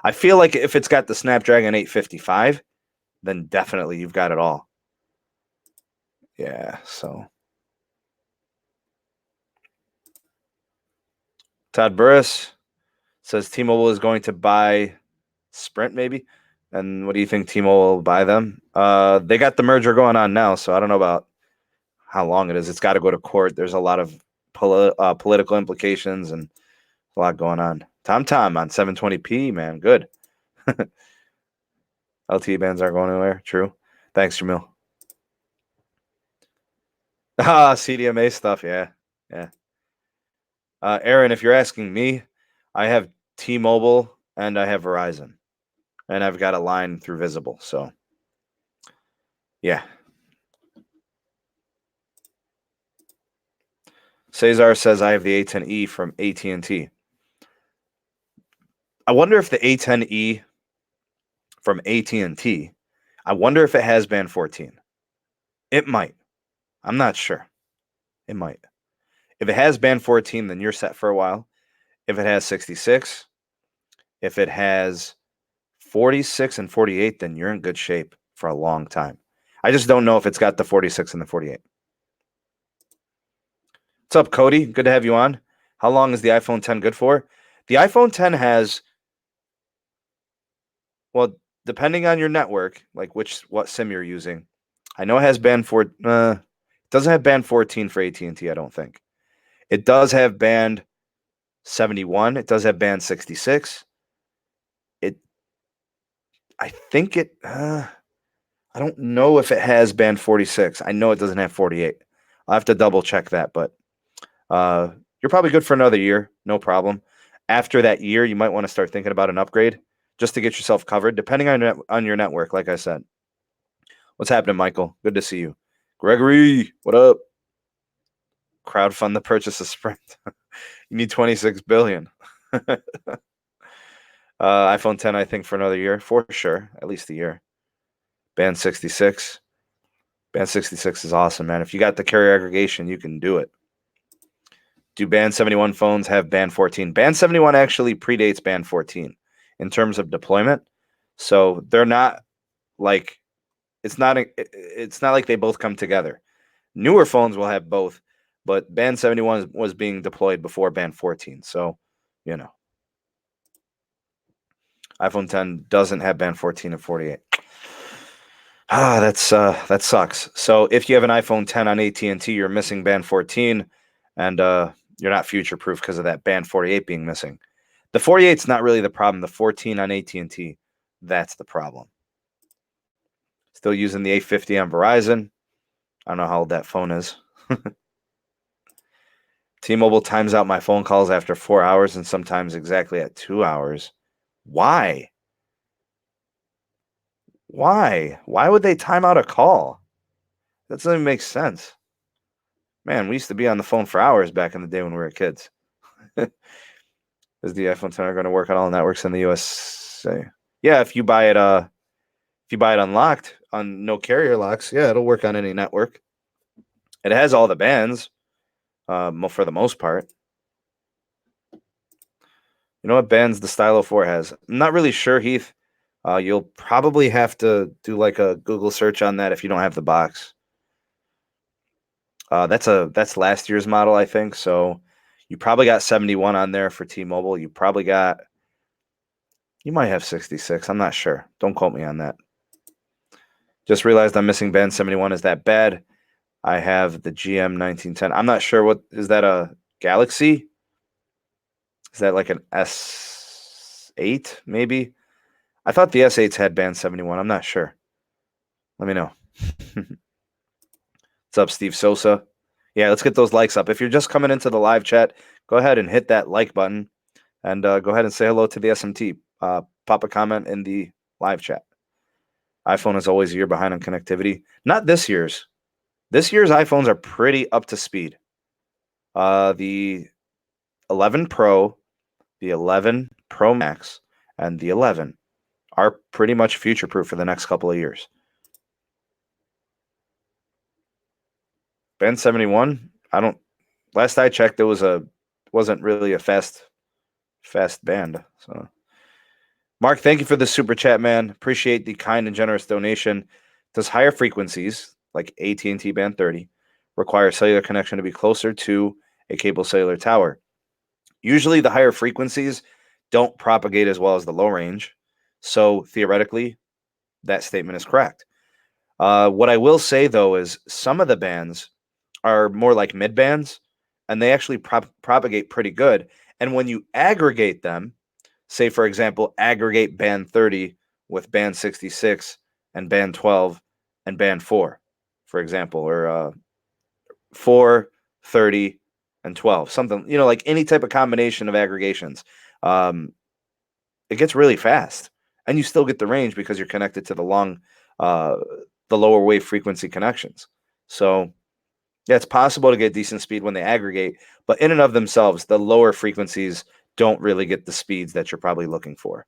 I feel like if it's got the Snapdragon 855, then definitely you've got it all. Yeah, so. Todd Burris says T-Mobile is going to buy Sprint, maybe. And what do you think T-Mobile will buy them? They got the merger going on now, so I don't know about how long it is. It's got to go to court. There's a lot of political implications and a lot going on. Tom on 720p, man. Good. LTE bands aren't going anywhere. True. Thanks, Jamil. CDMA stuff. Yeah. Aaron, if you're asking me, I have T-Mobile and I have Verizon. And I've got a line through Visible. So, yeah. Cesar says I have the A10e from AT&T. I wonder if the A10e from AT&T, I wonder if it has band 14. It might. I'm not sure. It might. If it has band 14, then you're set for a while. If it has 66, if it has 46 and 48, then you're in good shape for a long time. I just don't know if it's got the 46 and the 48. What's up, Cody? Good to have you on. How long is the iPhone 10 good for? The iPhone 10 has, well, depending on your network, like what SIM you're using. I know it has band 4. It doesn't have band 14 for AT&T, I don't think. It does have band 71. It does have band 66. I don't know if it has band 46. I know it doesn't have 48. I'll have to double check that, but you're probably good for another year. No problem. After that year, you might want to start thinking about an upgrade just to get yourself covered, depending on your network, like I said. What's happening, Michael? Good to see you. Gregory, what up? Crowdfund the purchase of Sprint. You need $26 billion. iPhone 10, I think, for another year, for sure. At least a year. Band 66. Band 66 is awesome, man. If you got the carrier aggregation, you can do it. Do Band 71 phones have Band 14? Band 71 actually predates Band 14 in terms of deployment. So they're not like, it's not like they both come together. Newer phones will have both, but Band 71 was being deployed before Band 14. So, iPhone 10 doesn't have Band 14 and 48. That sucks. So if you have an iPhone 10 on AT&T, you're missing Band 14, and you're not future-proof because of that Band 48 being missing. The 48's not really the problem. The 14 on AT&T, that's the problem. Still using the 850 on Verizon. I don't know how old that phone is. T-Mobile times out my phone calls after 4 hours and sometimes exactly at 2 hours. Why? Why would they time out a call? That doesn't even make sense. Man, we used to be on the phone for hours back in the day when we were kids. Is the iPhone 10 going to work on all networks in the USA? Yeah, if you buy it unlocked on no carrier locks, yeah, it'll work on any network. It has all the bands, for the most part. You know what bands the Stylo 4 has? I'm not really sure, Heath. You'll probably have to do like a Google search on that if you don't have the box. That's last year's model, I think. So you probably got 71 on there for T-Mobile. You might have 66. I'm not sure. Don't quote me on that. Just realized I'm missing band 71. Is that bad? I have the GM 1910. I'm not sure is that a Galaxy? Is that like an S8 maybe? I thought the S8s had band 71. I'm not sure. Let me know. What's up, Steve Sosa? Yeah, let's get those likes up. If you're just coming into the live chat, go ahead and hit that like button and go ahead and say hello to the SMT. Pop a comment in the live chat. iPhone is always a year behind on connectivity. Not this year's. This year's iPhones are pretty up to speed. The 11 Pro, the 11 Pro Max, and the 11 are pretty much future-proof for the next couple of years. Band 71, last I checked, it wasn't really a fast band. So, Mark, thank you for the super chat, man. Appreciate the kind and generous donation. Does higher frequencies, like AT&T Band 30, require cellular connection to be closer to a cable cellular tower? Usually the higher frequencies don't propagate as well as the low range. So theoretically, that statement is correct. What I will say, though, is some of the bands are more like mid bands, and they actually propagate pretty good. And when you aggregate them, say, for example, aggregate band 30 with band 66 and band 12 and band 4, for example, or 4, 30, and 12, something, like any type of combination of aggregations. It gets really fast, and you still get the range because you're connected to the lower wave frequency connections. So, yeah, it's possible to get decent speed when they aggregate, but in and of themselves, the lower frequencies don't really get the speeds that you're probably looking for.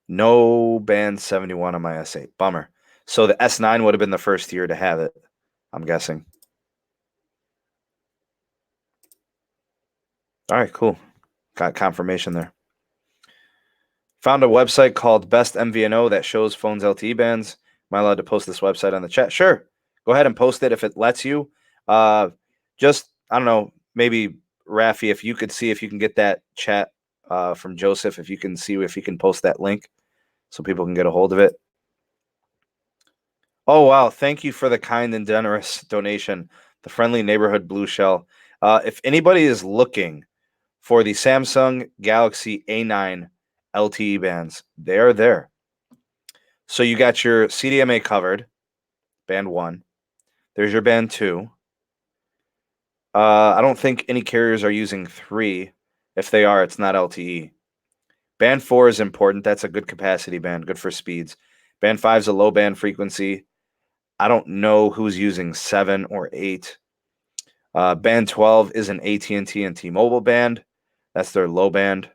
No band 71 on my S8. Bummer. So the S9 would have been the first year to have it, I'm guessing. All right, cool. Got confirmation there. Found a website called Best MVNO that shows phones LTE bands. Am I allowed to post this website on the chat? Sure. Go ahead and post it if it lets you. I don't know, maybe Rafi, if you could see if you can get that chat from Joeseph, if you can see if you can post that link so people can get a hold of it. Oh, wow. Thank you for the kind and generous donation. The friendly neighborhood blue shell. If anybody is looking for the Samsung Galaxy A9 LTE bands, they are there. So you got your CDMA covered, band 1. There's your band 2. I don't think any carriers are using 3. If they are, it's not LTE. Band 4 is important. That's a good capacity band, good for speeds. Band 5 is a low band frequency. I don't know who's using 7 or 8. Band 12 is an AT&T and T-Mobile band. That's their low band.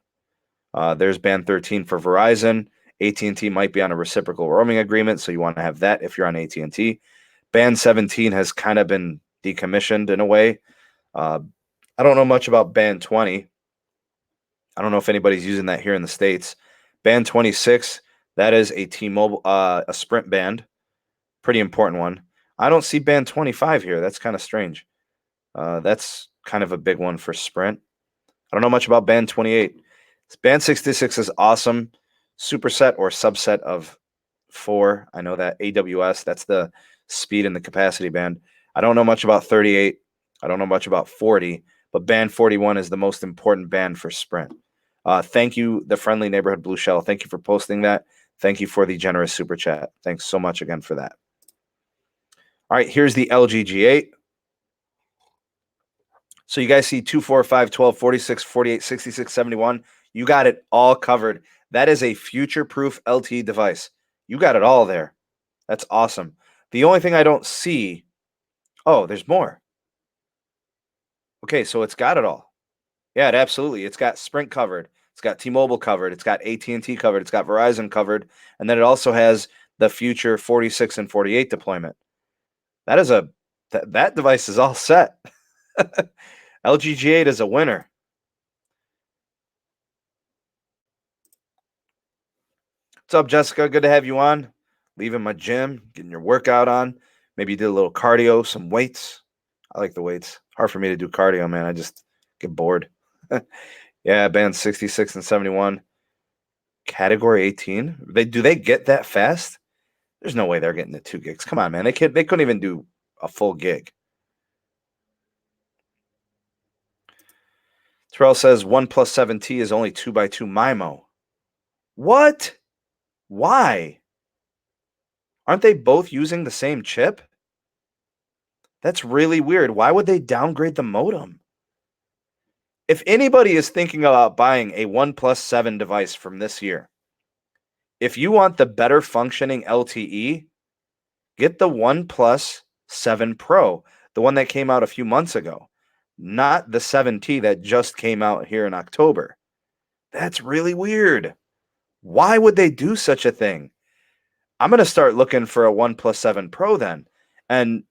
There's band 13 for Verizon. AT&T might be on a reciprocal roaming agreement, so you want to have that if you're on AT&T. Band 17 has kind of been decommissioned in a way. I don't know much about band 20. I don't know if anybody's using that here in the States. Band 26, that is a T-Mobile, a Sprint band. Pretty important one. I don't see band 25 here. That's kind of strange. That's kind of a big one for Sprint. I don't know much about band 28. Band 66 is awesome. Superset or subset of 4. I know that AWS, that's the speed and the capacity band. I don't know much about 38. I don't know much about 40, but band 41 is the most important band for Sprint. Thank you, the friendly neighborhood blue shell. Thank you for posting that. Thank you for the generous super chat. Thanks so much again for that. All right, here's the LG G8. So you guys see 2, 4, 5, 12, 46, 48, 66, 71. You got it all covered. That is a future-proof LTE device. You got it all there. That's awesome. The only thing I don't see, there's more. Okay, so it's got it all. Yeah, absolutely. It's got Sprint covered. It's got T-Mobile covered. It's got AT&T covered. It's got Verizon covered. And then it also has the future 46 and 48 deployment. That device is all set. LG G8 is a winner. What's up, Jessica? Good to have you on. Leaving my gym, getting your workout on. Maybe you did a little cardio, some weights. I like the weights. Hard for me to do cardio, man. I just get bored. Yeah, band 66 and 71. Category 18. Do they get that fast? There's no way they're getting to 2 gigs. Come on, man. They couldn't even do a full gig. Terrell says 1+ 7T is only 2x2 MIMO. What? Why? Aren't they both using the same chip? That's really weird. Why would they downgrade the modem? If anybody is thinking about buying a 1+7 device from this year, if you want the better functioning LTE, get the 1+7 Pro, the one that came out a few months ago, not the 7T that just came out here in October. That's really weird. Why would they do such a thing? I'm going to start looking for a 1+7 Pro then, and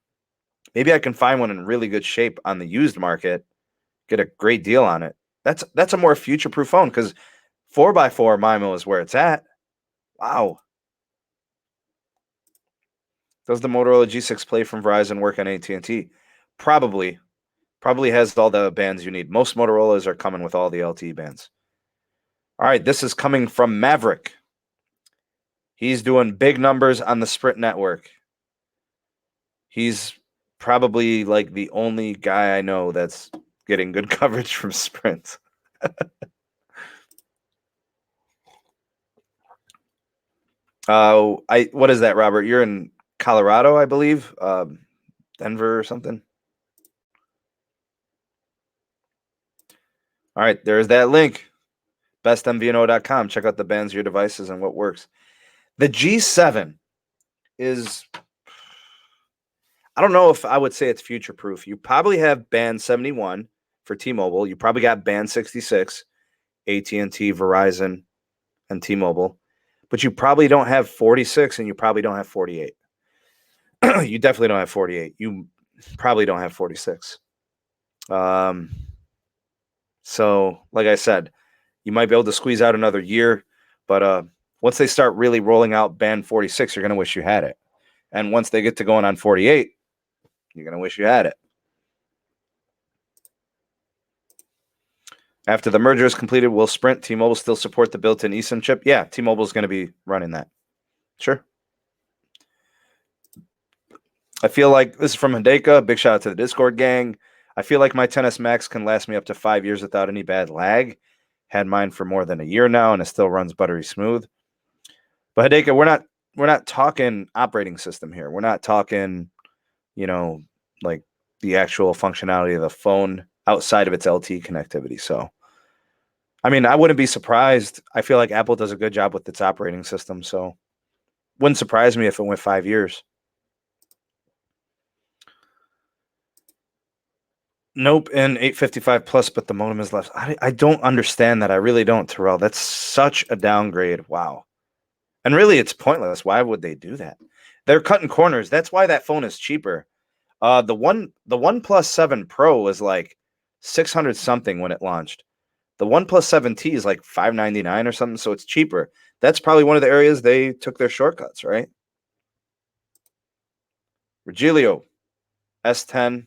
maybe I can find one in really good shape on the used market, get a great deal on it. That's a more future-proof phone because 4x4 MIMO is where it's at. Wow. Does the Motorola G6 Play from Verizon work on AT&T? Probably. Probably has all the bands you need. Most Motorola's are coming with all the LTE bands. All right, this is coming from Maverick. He's doing big numbers on the Sprint network. He's probably like the only guy I know that's getting good coverage from Sprint. What is that, Robert? You're in Colorado, I believe. Denver or something. All right, there's that link. bestmvno.com. Check out the bands of your devices and what works. The G7 is, I don't know if I would say it's future proof. You probably have band 71 for T-Mobile. You probably got band 66, AT&T, Verizon, and T-Mobile. But you probably don't have 46 and you probably don't have 48. You definitely don't have 48. You probably don't have 46. So, like I said, you might be able to squeeze out another year, but once they start really rolling out band 46, you're going to wish you had it. And once they get to going on 48, you're going to wish you had it. After the merger is completed, will Sprint, T-Mobile still support the built-in eSIM chip? Yeah, T-Mobile is going to be running that. Sure. I feel like, this is from Hideka, big shout out to the Discord gang. I feel like my 10S Max can last me up to 5 years without any bad lag. Had mine for more than a year now, and it still runs buttery smooth. But Hideka, we're not talking operating system here. We're not talking, like the actual functionality of the phone outside of its LTE connectivity. So, I mean, I wouldn't be surprised. I feel like Apple does a good job with its operating system, so wouldn't surprise me if it went 5 years. Nope, and 855 plus, but the modem is left. I don't understand that. I really don't, Terrell. That's such a downgrade. Wow. And really, it's pointless. Why would they do that? They're cutting corners. That's why that phone is cheaper. The 1+7 Pro was like 600 something when it launched. The 1+7T is like $599 or something, so it's cheaper. That's probably one of the areas they took their shortcuts, right? Regilio, S10,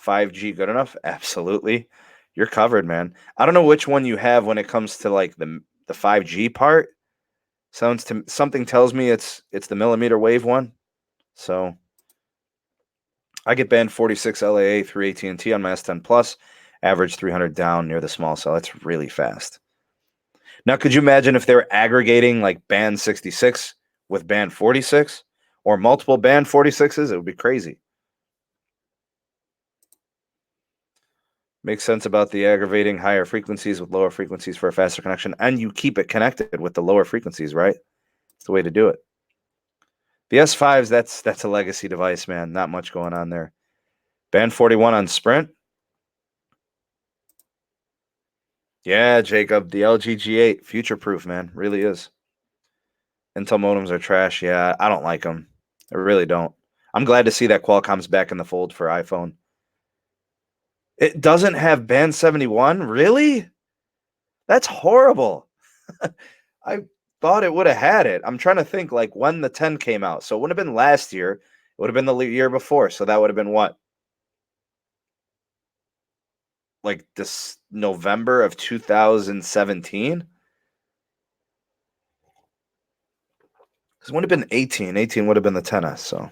5G good enough? Absolutely. You're covered, man. I don't know which one you have when it comes to like the 5G part. Something tells me it's the millimeter wave one. So I get band 46 LAA through AT&T on my S10 Plus, average 300 down near the small cell. That's really fast. Now, could you imagine if they were aggregating like band 66 with band 46 or multiple band 46s? It would be crazy. Makes sense about the aggravating higher frequencies with lower frequencies for a faster connection, and you keep it connected with the lower frequencies, right? It's the way to do it. The S5s, that's a legacy device, man. Not much going on there. Band 41 on Sprint. Yeah, Jacob, the LG G8, future-proof, man. Really is. Intel modems are trash. Yeah, I don't like them. I really don't. I'm glad to see that Qualcomm's back in the fold for iPhone. It doesn't have band 71? Really? That's horrible. I thought it would have had it. I'm trying to think like when the 10 came out. So it would have been last year. It would have been the year before. So that would have been what? Like this November of 2017? Because it would have been 18. 18 would have been the 10S. So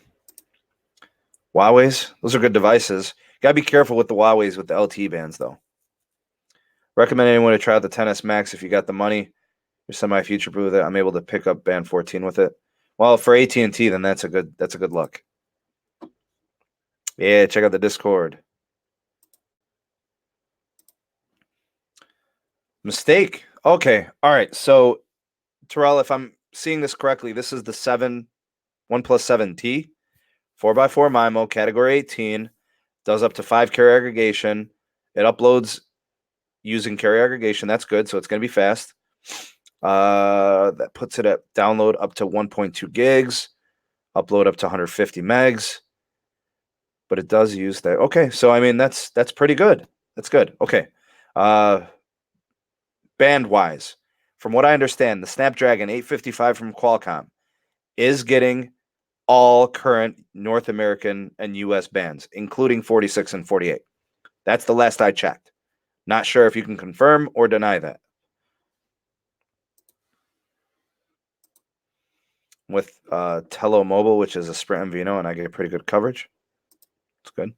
Huawei's, those are good devices. Got to be careful with the Huawei's with the LTE bands, though. Recommend anyone to try out the 10S Max if you got the money. You're semi-future proof that I'm able to pick up band 14 with it. Well, for AT&T, then that's a good look. Yeah, check out the Discord. Mistake. Okay. All right. So, Therala, if I'm seeing this correctly, this is the OnePlus 7T, 4x4 MIMO, category 18, does up to 5 carrier aggregation. It uploads using carrier aggregation. That's good. So it's going to be fast. That puts it at download up to 1.2 gigs, upload up to 150 megs. But it does use that. Okay. So, I mean, that's pretty good. That's good. Okay. Band-wise, from what I understand, the Snapdragon 855 from Qualcomm is getting all current North American and US bands, including 46 and 48. That's the last I checked. Not sure if you can confirm or deny that. With Tello Mobile, which is a Sprint MVNO, and I get pretty good coverage. It's good.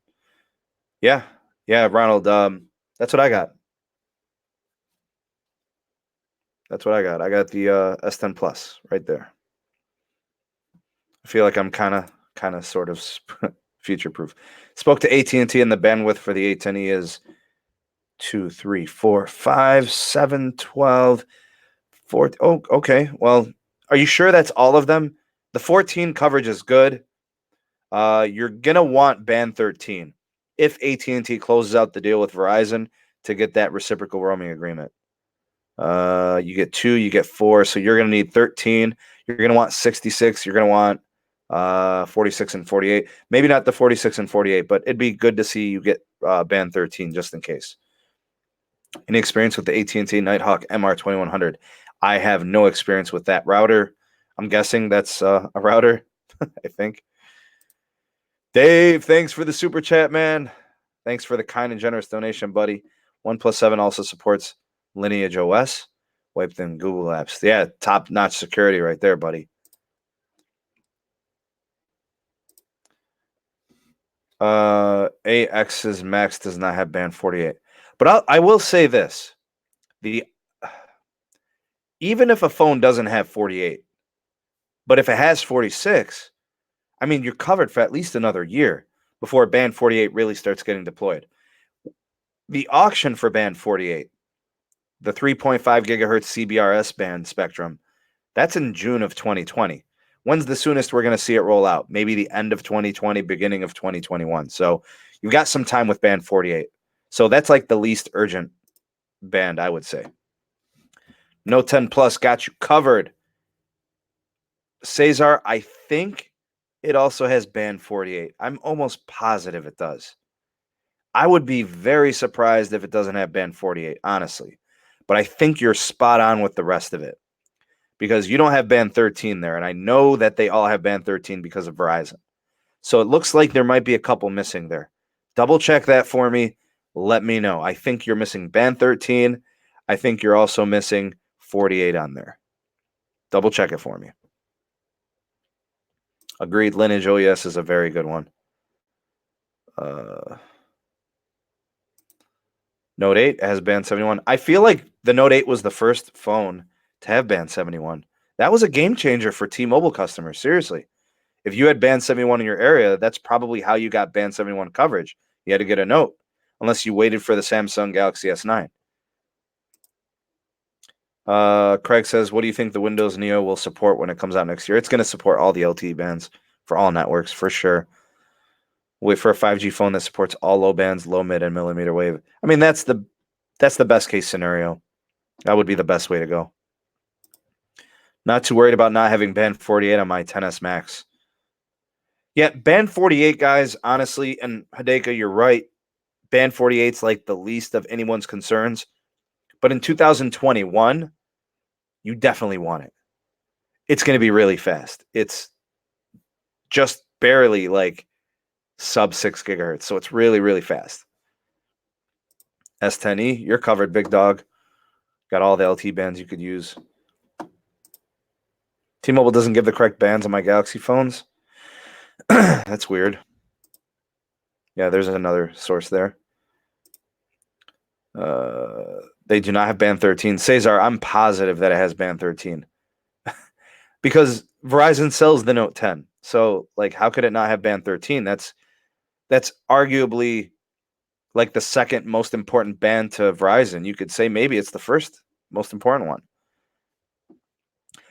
Yeah, Ronald, that's what I got. That's what I got. I got the S10 Plus right there. I feel like I'm kind of sort of future proof. Spoke to AT&T, and the bandwidth for the A10e is 2, 3, 4, 5, 7, 12, 4. Oh, okay. Well, are you sure that's all of them? The 14 coverage is good. You're gonna want band 13 if AT&T closes out the deal with Verizon to get that reciprocal roaming agreement. You get 2, you get 4, so you're gonna need 13. You're gonna want 66. You're gonna want 46 and 48. Maybe not the 46 and 48, but it'd be good to see you get band 13 just in case. Any experience with the AT&T Nighthawk MR2100? I have no experience with that router. I'm guessing that's a router, I think. Dave, thanks for the super chat, man. Thanks for the kind and generous donation, buddy. OnePlus 7 also supports Lineage OS. Wiped in Google Apps. Yeah, top-notch security right there, buddy. AX's Max does not have band 48. But I will say this. Even if a phone doesn't have 48, but if it has 46, I mean, you're covered for at least another year before band 48 really starts getting deployed. The auction for band 48, the 3.5 gigahertz CBRS band spectrum, that's in June of 2020. When's the soonest we're going to see it roll out? Maybe the end of 2020, beginning of 2021. So you've got some time with band 48. So that's like the least urgent band, I would say. No 10 Plus got you covered. Cesar, I think it also has band 48. I'm almost positive it does. I would be very surprised if it doesn't have band 48, honestly. But I think you're spot on with the rest of it because you don't have band 13 there. And I know that they all have band 13 because of Verizon. So it looks like there might be a couple missing there. Double check that for me. Let me know. I think you're missing band 13. I think you're also missing 48 on there. Double check it for me. Agreed. Lineage OES is a very good one. Note 8 has band 71. I feel like the Note 8 was the first phone to have band 71. That was a game changer for T-Mobile customers. Seriously. If you had band 71 in your area, that's probably how you got band 71 coverage. You had to get a Note, unless you waited for the Samsung Galaxy S9. Craig says, what do you think the Windows Neo will support when it comes out next year? It's going to support all the LTE bands for all networks, for sure. Wait for a 5G phone that supports all low bands, low, mid, and millimeter wave. I mean, that's the best case scenario. That would be the best way to go. Not too worried about not having band 48 on my 10S Max. Yeah, band 48, guys, honestly, and Hideka, you're right. Band 48's like the least of anyone's concerns. But in 2021, you definitely want it. It's going to be really fast. It's just barely like sub 6 gigahertz. So it's really, really fast. S10e, you're covered, big dog. Got all the LT bands you could use. T-Mobile doesn't give the correct bands on my Galaxy phones. That's weird. Yeah, there's another source there. They do not have band 13. Cesar, I'm positive that it has band 13. Because Verizon sells the Note 10. So, like, how could it not have band 13? That's arguably like the second most important band to Verizon. You could say maybe it's the first most important one.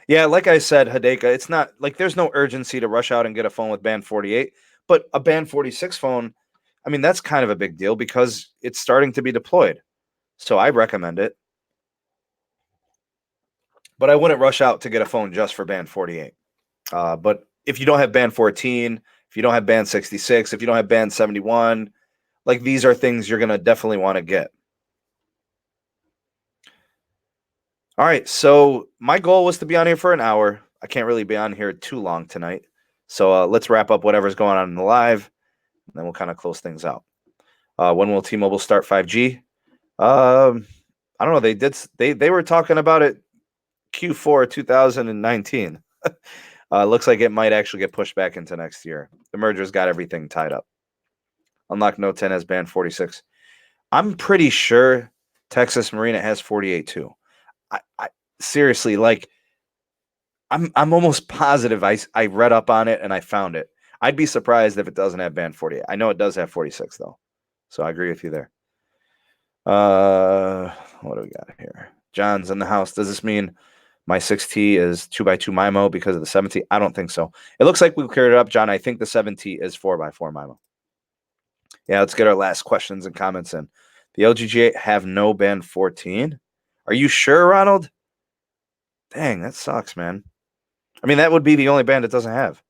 Yeah, like I said, Hideka, it's not like there's no urgency to rush out and get a phone with band 48, but a band 46 phone, I mean, that's kind of a big deal because it's starting to be deployed. So I recommend it. But I wouldn't rush out to get a phone just for band 48. But if you don't have band 14, if you don't have band 66, if you don't have band 71, like these are things you're going to definitely want to get. All right, so my goal was to be on here for an hour. I can't really be on here too long tonight. So let's wrap up whatever's going on in the live, and then we'll kind of close things out. When will T-Mobile start 5G? I don't know. They were talking about it Q4 2019. Looks like it might actually get pushed back into next year. The merger's got everything tied up. Unlock Note 10 has band 46. I'm pretty sure Texas Marina has 48 too. I seriously, like, I'm almost positive I read up on it and I found it. I'd be surprised if it doesn't have band 48. I know it does have 46 though. So I agree with you there. What do we got here? John's in the house. Does this mean my 6T is 2x2 MIMO because of the 7T? I don't think so. It looks like we cleared it up, John. I think the 7T is 4x4 MIMO. Yeah, let's get our last questions and comments in. The LGG8 have no band 14. Are you sure, Ronald? Dang, that sucks, man. I mean, that would be the only band it doesn't have.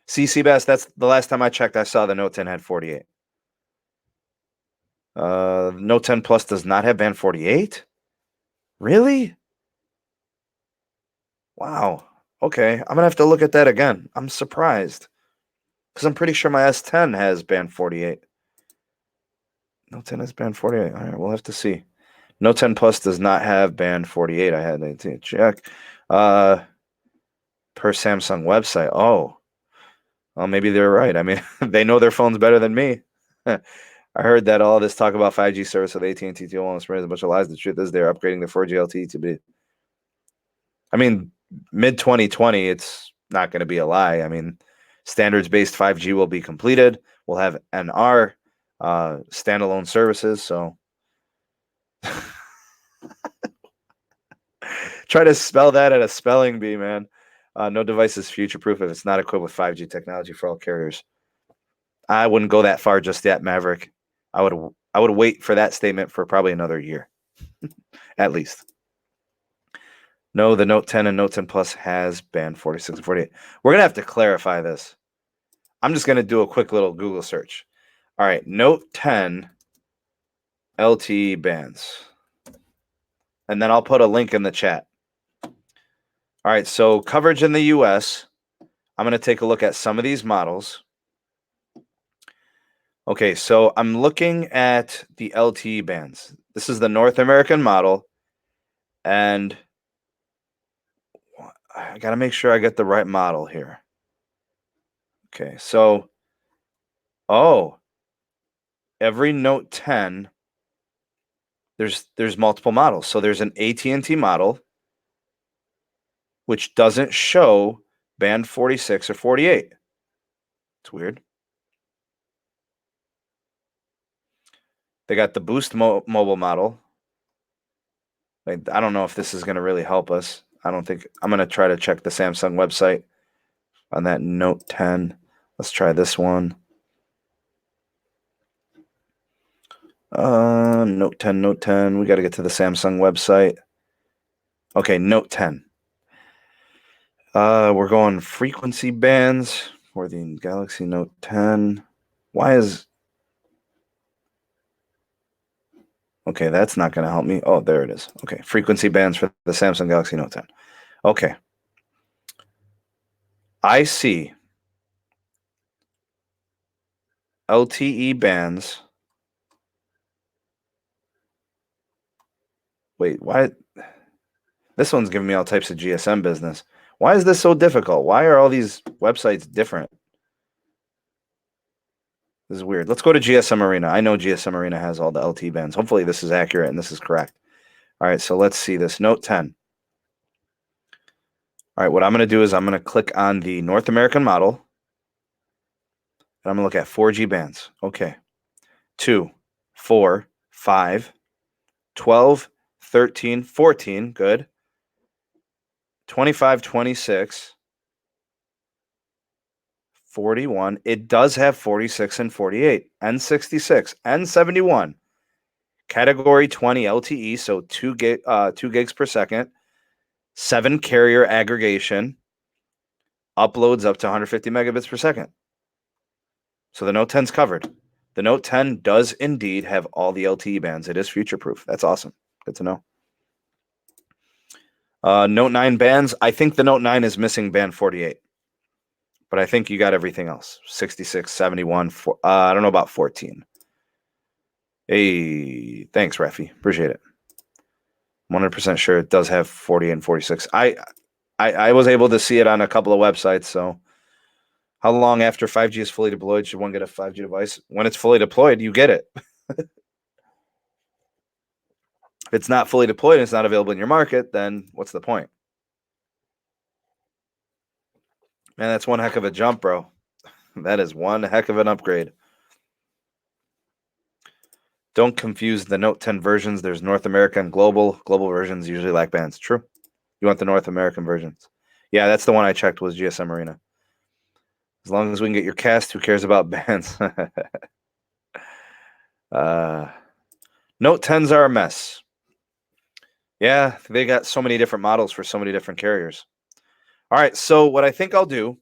CC Bass, that's the last time I checked. I saw the Note 10 had 48. Note 10 Plus does not have band 48? Really? Wow. Okay, I'm gonna have to look at that again. I'm surprised because I'm pretty sure my S10 has band 48. Note 10 has band 48. All right, we'll have to see. Note 10 Plus does not have band 48. I had to check. Per Samsung website. Oh, well, maybe they're right. I mean, they know their phones better than me. I heard that all this talk about 5G service with AT&T, T-Mobile, and Sprint is a bunch of lies. The truth is they're upgrading the 4G LTE to be. I mean, mid 2020, it's not going to be a lie. I mean, standards-based 5G will be completed. We'll have NR standalone services. So try to spell that at a spelling bee, man. No device is future-proof if it's not equipped with 5G technology for all carriers. I wouldn't go that far just yet, Maverick. I would wait for that statement for probably another year, at least. No, the Note 10 and Note 10 Plus has band 46 and 48. We're gonna have to clarify this. I'm just gonna do a quick little Google search. All right, Note 10 LTE bands, and then I'll put a link in the chat. All right, so coverage in the US. I'm going to take a look at some of these models. Okay, so I'm looking at the LTE bands. This is the North American model, and I got to make sure I get the right model here. Okay, so, every Note 10, there's multiple models. So there's an AT&T model, which doesn't show band 46 or 48. It's weird. They got the Boost mobile model. Like, I don't know if this is going to really help us. I don't think I'm going to try to check the Samsung website on that Note 10. Let's try this one. Note 10, Note 10. We got to get to the Samsung website. Okay, Note 10. We're going frequency bands. for the Galaxy Note 10. Why is... Okay, that's not going to help me. Oh, there it is. Okay, frequency bands for the Samsung Galaxy Note 10. Okay. I see LTE bands. Wait, why? This one's giving me all types of GSM business. Why is this so difficult? Why are all these websites different? This is weird. Let's go to GSM Arena. I know GSM Arena has all the LTE bands. Hopefully this is accurate and this is correct. All right, so let's see this. Note 10. All right, what I'm going to do is I'm going to click on the North American model. And I'm going to look at 4G bands. Okay. 2, 4, 5, 12, 13, 14. Good. 25, 26. 41. It does have 46 and 48. N66, N71. Category 20 LTE, so 2 gigs per second. 7 carrier aggregation. Uploads up to 150 megabits per second. So the Note 10's covered. The Note 10 does indeed have all the LTE bands. It is future-proof. That's awesome. Good to know. Note 9 bands. I think the Note 9 is missing band 48. But I think you got everything else. 66, 71, I don't know about 14. Hey, thanks, Rafi. Appreciate it. 100% sure it does have 40 and 46. I was able to see it on a couple of websites, so how long after 5G is fully deployed should one get a 5G device? When it's fully deployed, you get it. If it's not fully deployed and it's not available in your market, then what's the point? Man, that's one heck of a jump, bro. That is one heck of an upgrade. Don't confuse the Note 10 versions. There's North America and global. Global versions usually lack bands. True. You want the North American versions. Yeah, that's the one I checked was GSM Arena. As long as we can get your cast, who cares about bands? Note 10s are a mess. Yeah, they got so many different models for so many different carriers. All right, so what I think I'll do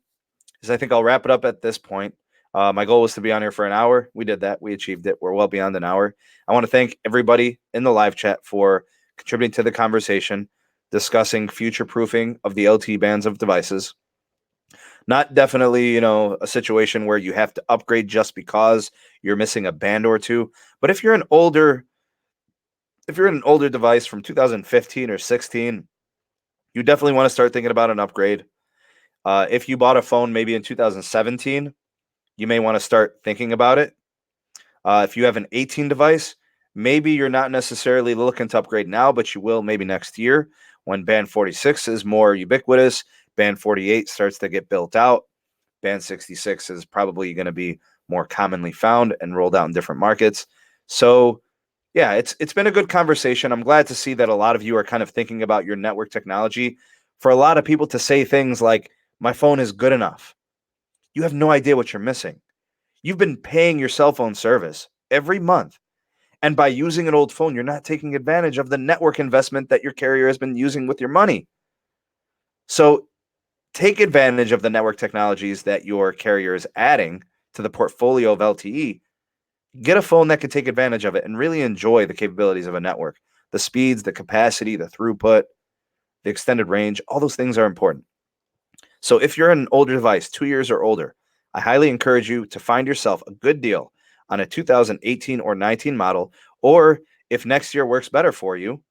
is I think I'll wrap it up at this point. My goal was to be on here for an hour. We did that. We achieved it. We're well beyond an hour. I want to thank everybody in the live chat for contributing to the conversation, discussing future-proofing of the LTE bands of devices. Not definitely, a situation where you have to upgrade just because you're missing a band or two. But if you're an older device from 2015 or 16, you definitely want to start thinking about an upgrade. If you bought a phone maybe in 2017, you may want to start thinking about it. If you have an 18 device, maybe you're not necessarily looking to upgrade now, but you will maybe next year when band 46 is more ubiquitous. Band 48 starts to get built out. Band 66 is probably going to be more commonly found and rolled out in different markets. So, yeah, it's been a good conversation. I'm glad to see that a lot of you are kind of thinking about your network technology. For a lot of people to say things like, my phone is good enough, you have no idea what you're missing. You've been paying your cell phone service every month. And by using an old phone, you're not taking advantage of the network investment that your carrier has been using with your money. So take advantage of the network technologies that your carrier is adding to the portfolio of LTE. Get a phone that can take advantage of it and really enjoy the capabilities of a network. The speeds, the capacity, the throughput, the extended range, all those things are important. So if you're an older device, 2 years or older, I highly encourage you to find yourself a good deal on a 2018 or 19 model, or if next year works better for you,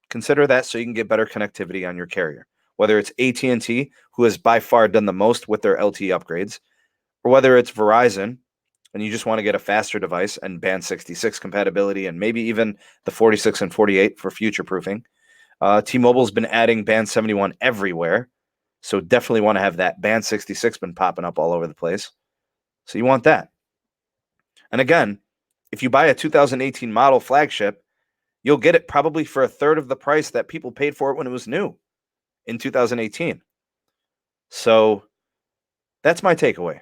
consider that so you can get better connectivity on your carrier. Whether it's AT&T, who has by far done the most with their LTE upgrades, or whether it's Verizon, and you just want to get a faster device and band 66 compatibility, and maybe even the 46 and 48 for future-proofing. T-Mobile's been adding band 71 everywhere, so definitely want to have that. Band 66 been popping up all over the place, so you want that. And again, if you buy a 2018 model flagship, you'll get it probably for a third of the price that people paid for it when it was new in 2018. So that's my takeaway.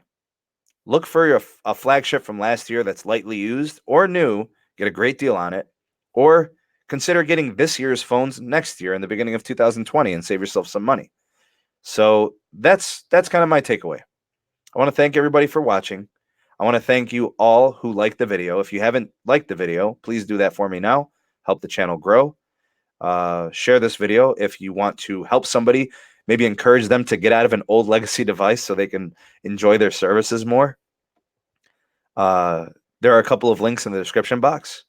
Look for a flagship from last year that's lightly used or new, get a great deal on it, or consider getting this year's phones next year in the beginning of 2020 and save yourself some money. So that's kind of my takeaway. I want to thank everybody for watching. I want to thank you all who liked the video. If you haven't liked the video, please do that for me now. Help the channel grow. Share this video if you want to help somebody, maybe encourage them to get out of an old legacy device so they can enjoy their services more. There are a couple of links in the description box.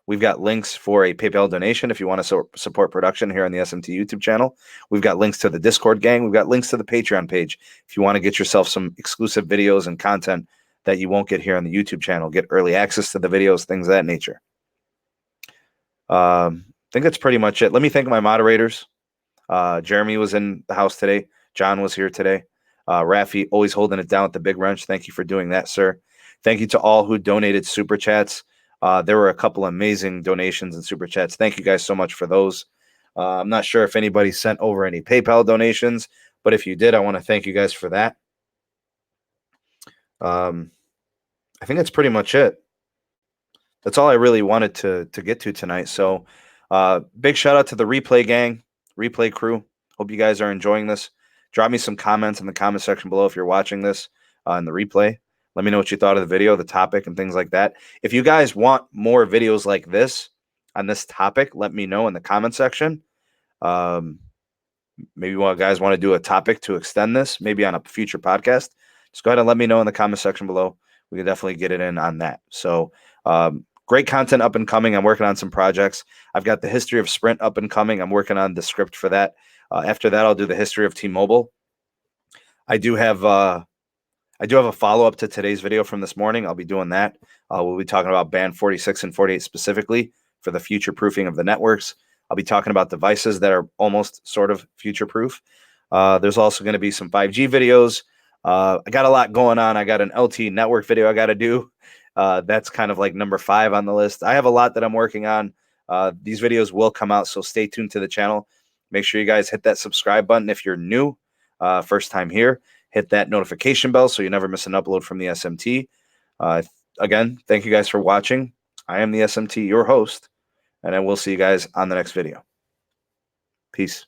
We've got links for a PayPal donation if you want to support production here on the SMT YouTube channel. We've got links to the Discord gang. We've got links to the Patreon page if you want to get yourself some exclusive videos and content that you won't get here on the YouTube channel. Get early access to the videos, things of that nature. I think that's pretty much it. Let me thank my moderators. Jeremy was in the house today. John was here today. Rafi, always holding it down at the Big Wrench. Thank you for doing that, sir. Thank you to all who donated super chats. There were a couple amazing donations and super chats. Thank you guys so much for those. I'm not sure if anybody sent over any PayPal donations, but if you did, I want to thank you guys for that. I think that's pretty much it. That's all I really wanted to get to tonight. So big shout out to the replay gang, replay crew. Hope you guys are enjoying this. Drop me some comments in the comment section below if you're watching this in the replay. Let me know what you thought of the video, the topic, and things like that. If you guys want more videos like this on this topic, let me know in the comment section. Maybe you guys want to do a topic to extend this, maybe on a future podcast. Just go ahead and let me know in the comment section below. We can definitely get it in on that. So great content up and coming. I'm working on some projects. I've got the history of Sprint up and coming. I'm working on the script for that. After that, I'll do the history of T-Mobile. I do have a follow-up to today's video from this morning. I'll be doing that. We'll be talking about band 46 and 48 specifically for the future-proofing of the networks. I'll be talking about devices that are almost sort of future-proof. There's also going to be some 5G videos. I got a lot going on. I got an LTE network video I got to do. That's kind of like number 5 on the list. I have a lot that I'm working on. These videos will come out, so stay tuned to the channel. Make sure you guys hit that subscribe button if you're new, first time here. Hit that notification bell so you never miss an upload from the SMT. Again, thank you guys for watching. I am the SMT, your host, and I will see you guys on the next video. Peace.